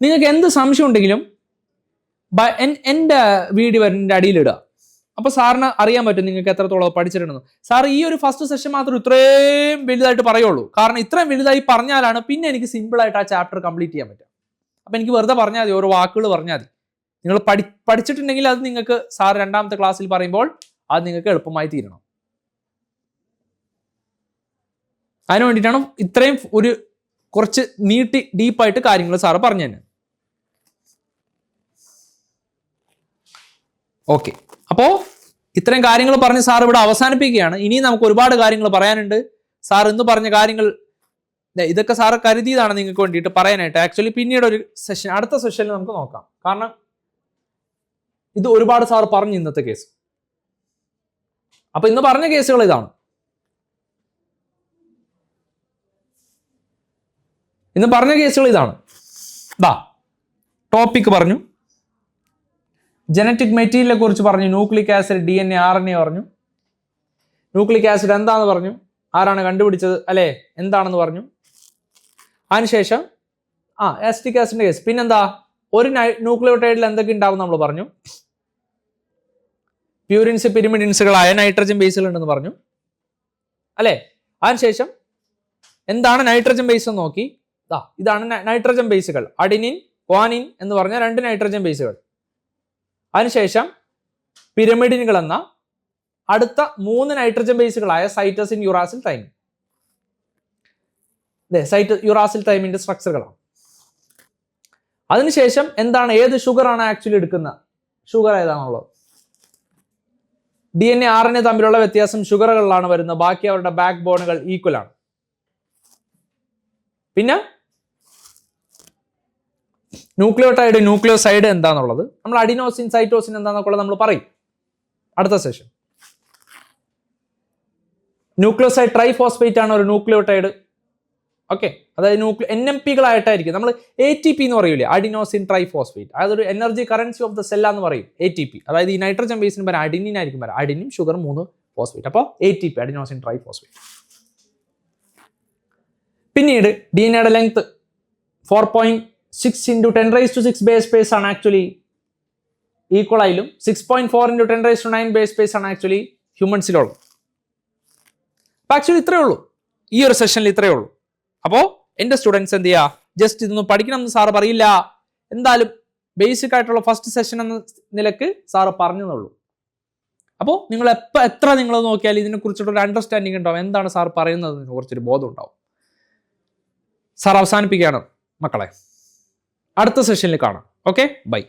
നിങ്ങൾക്ക് എന്ത് സംശയം ഉണ്ടെങ്കിലും എൻ്റെ വീഡിയോ വരുന്നതിൻ്റെ അടിയിലിടുക. അപ്പോൾ സാറിന് അറിയാൻ പറ്റും നിങ്ങൾക്ക് എത്രത്തോളം പഠിച്ചിട്ടുണ്ടെന്ന്. സാർ ഈ ഒരു ഫസ്റ്റ് സെഷൻ മാത്രം ഇത്രയും വലുതായിട്ട് പറയുള്ളൂ. കാരണം ഇത്രയും വലുതായി പറഞ്ഞാലാണ് പിന്നെ എനിക്ക് സിമ്പിളായിട്ട് ആ ചാപ്റ്റർ കംപ്ലീറ്റ് ചെയ്യാൻ പറ്റുക. അപ്പം എനിക്ക് വെറുതെ പറഞ്ഞാൽ മതി, ഓരോ വാക്കുകൾ പറഞ്ഞാൽ മതി. നിങ്ങൾ പഠിച്ചിട്ടുണ്ടെങ്കിൽ അത് നിങ്ങൾക്ക് സാർ 2ാമത്തെ ക്ലാസ്സിൽ പറയുമ്പോൾ അത് നിങ്ങൾക്ക് എളുപ്പമായി തീരണം. അതിനു വേണ്ടിയിട്ടാണ് ഇത്രയും കുറച്ച് നീട്ടി ഡീപ്പായിട്ട് കാര്യങ്ങൾ സാറ് പറഞ്ഞു തന്നെ. ഓക്കെ, അപ്പോൾ ഇത്രയും കാര്യങ്ങൾ പറഞ്ഞ് സാർ ഇവിടെ അവസാനിപ്പിക്കുകയാണ്. ഇനിയും നമുക്ക് ഒരുപാട് കാര്യങ്ങൾ പറയാനുണ്ട്. സാർ ഇന്ന് പറഞ്ഞ കാര്യങ്ങൾ ഇതൊക്കെ സാറ് കരുതിയതാണ് നിങ്ങൾക്ക് വേണ്ടിയിട്ട് പറയാനായിട്ട്. ആക്ച്വലി പിന്നീട് ഒരു സെഷൻ, അടുത്ത സെഷനിൽ നമുക്ക് നോക്കാം. കാരണം ഇത് ഒരുപാട് സാർ പറഞ്ഞു ഇന്നത്തെ കേസ്. അപ്പൊ ഇന്ന് പറഞ്ഞ കേസുകൾ ഇതാണ്. ഇന്ന് പറഞ്ഞ കേസുകൾ ഇതാണ്. ടോപ്പിക് പറഞ്ഞു, ജനറ്റിക് മെറ്റീരിയലിനെ കുറിച്ച് പറഞ്ഞു, ന്യൂക്ലിക് ആസിഡ്, DNA, RNA പറഞ്ഞു. ന്യൂക്ലിക് ആസിഡ് എന്താണെന്ന് പറഞ്ഞു, ആരാണ് കണ്ടുപിടിച്ചത് അല്ലെ, എന്താണെന്ന് പറഞ്ഞു. അതിനുശേഷം ആസ്റ്റിക് ആസിഡിന്റെ കേസ്. പിന്നെന്താ, ഒരു ന്യൂക്ലിയോടൈഡിൽ എന്തൊക്കെ ഉണ്ടാവും നമ്മൾ പറഞ്ഞു. പ്യൂരിൻസ്, പിരിമിഡിൻസുകളായ നൈട്രജൻ ബേസുകൾ ഉണ്ടെന്ന് പറഞ്ഞു അല്ലെ. അതിനുശേഷം എന്താണ് നൈട്രജൻ ബേസ് എന്ന് നോക്കി. ഇതാണ് നൈട്രജൻ ബേസുകൾ, അഡിനിൻ, ക്വാനിൻ എന്ന് പറഞ്ഞ 2 നൈട്രജൻ ബേസുകൾ. അതിനുശേഷം പിരമിഡിനുകൾ എന്ന അടുത്ത 3 നൈട്രജൻ ബേസുകളായ സൈറ്റസിൻ, യുറാസിൽ, തൈമിൻ. യുറാസിൽ തൈമിന്റെ സ്ട്രക്ചറുകളാണ്. അതിനുശേഷം എന്താണ്, ഏത് ഷുഗർ ആണ് ആക്ച്വലി എടുക്കുന്ന ഷുഗർ ഏതാണുള്ളത്. DNA, RNA തമ്മിലുള്ള വ്യത്യാസം ഷുഗറുകളിലാണ് വരുന്നത്. ബാക്കി അവരുടെ ബാക്ക് ബോണുകൾ ഈക്വൽ ആണ്. പിന്നെ ന്യൂക്ലിയോടൈഡ്, ന്യൂക്ലിയോസൈഡ് എന്താണെന്നുള്ളത്, നമ്മൾ അഡിനോസിൻ, സൈറ്റോസിൻ എന്താണെന്നൊക്കെ നമ്മൾ പറയും അടുത്ത സെഷൻ. ന്യൂക്ലിയോസൈഡ് ട്രൈഫോസ്ഫേറ്റ് ആണ് ഒരു ന്യൂക്ലിയോടൈഡ്. ഓക്കെ, അതായത് NMP-കളായിട്ടായിരിക്കും. നമ്മൾ ATP എന്ന് പറയൂലേ, അഡിനോസിൻ ട്രൈഫോസ്ഫേറ്റ്. അതൊരു energy currency of the cell എന്ന് പറയും ATP. അതായത് ഈ നൈട്രജൻ ബേസിന് വരെ അഡിനിൻ ആയിരിക്കും വരാം. Adenine, sugar, 3 phosphate. അപ്പോൾ ATP, അഡിനോസിൻ ട്രൈഫോസ്ഫേറ്റ്. പിന്നീട് DNA-യുടെ ലെങ്ത് 4.6 × 10⁻⁶ ബേസ് പേസ് ആണ് ആക്ച്വലി ഈക്വലായാലും 6.4 × 10⁹ ബേസ് പേസ് ആണ് ആക്ച്വലി ഹ്യൂമൻസിലുള്ളത്. അപ്പൊ ആക്ച്വലി ഇത്രയേ ഉള്ളൂ, ഈ ഒരു സെഷനിൽ ഇത്രയേ ഉള്ളൂ. അപ്പോൾ എൻ്റെ സ്റ്റുഡൻസ് എന്ത് ചെയ്യുക, ജസ്റ്റ് ഇതൊന്നും പഠിക്കണം എന്ന് സാറ് പറയില്ല. എന്തായാലും ബേസിക് ആയിട്ടുള്ള ഫസ്റ്റ് സെഷൻ എന്ന നിലക്ക് സാറ് പറഞ്ഞെന്നുള്ളൂ. അപ്പോൾ നിങ്ങൾ എത്ര നിങ്ങൾ നോക്കിയാൽ ഇതിനെക്കുറിച്ചിട്ടൊരു അണ്ടർസ്റ്റാൻഡിങ് ഉണ്ടാവും, എന്താണ് സാർ പറയുന്നതിനെ കുറിച്ചൊരു ബോധം ഉണ്ടാവും. സാർ അവസാനിപ്പിക്കുകയാണ് മക്കളെ, അടുത്ത സെഷനിൽ കാണാം. Okay, by.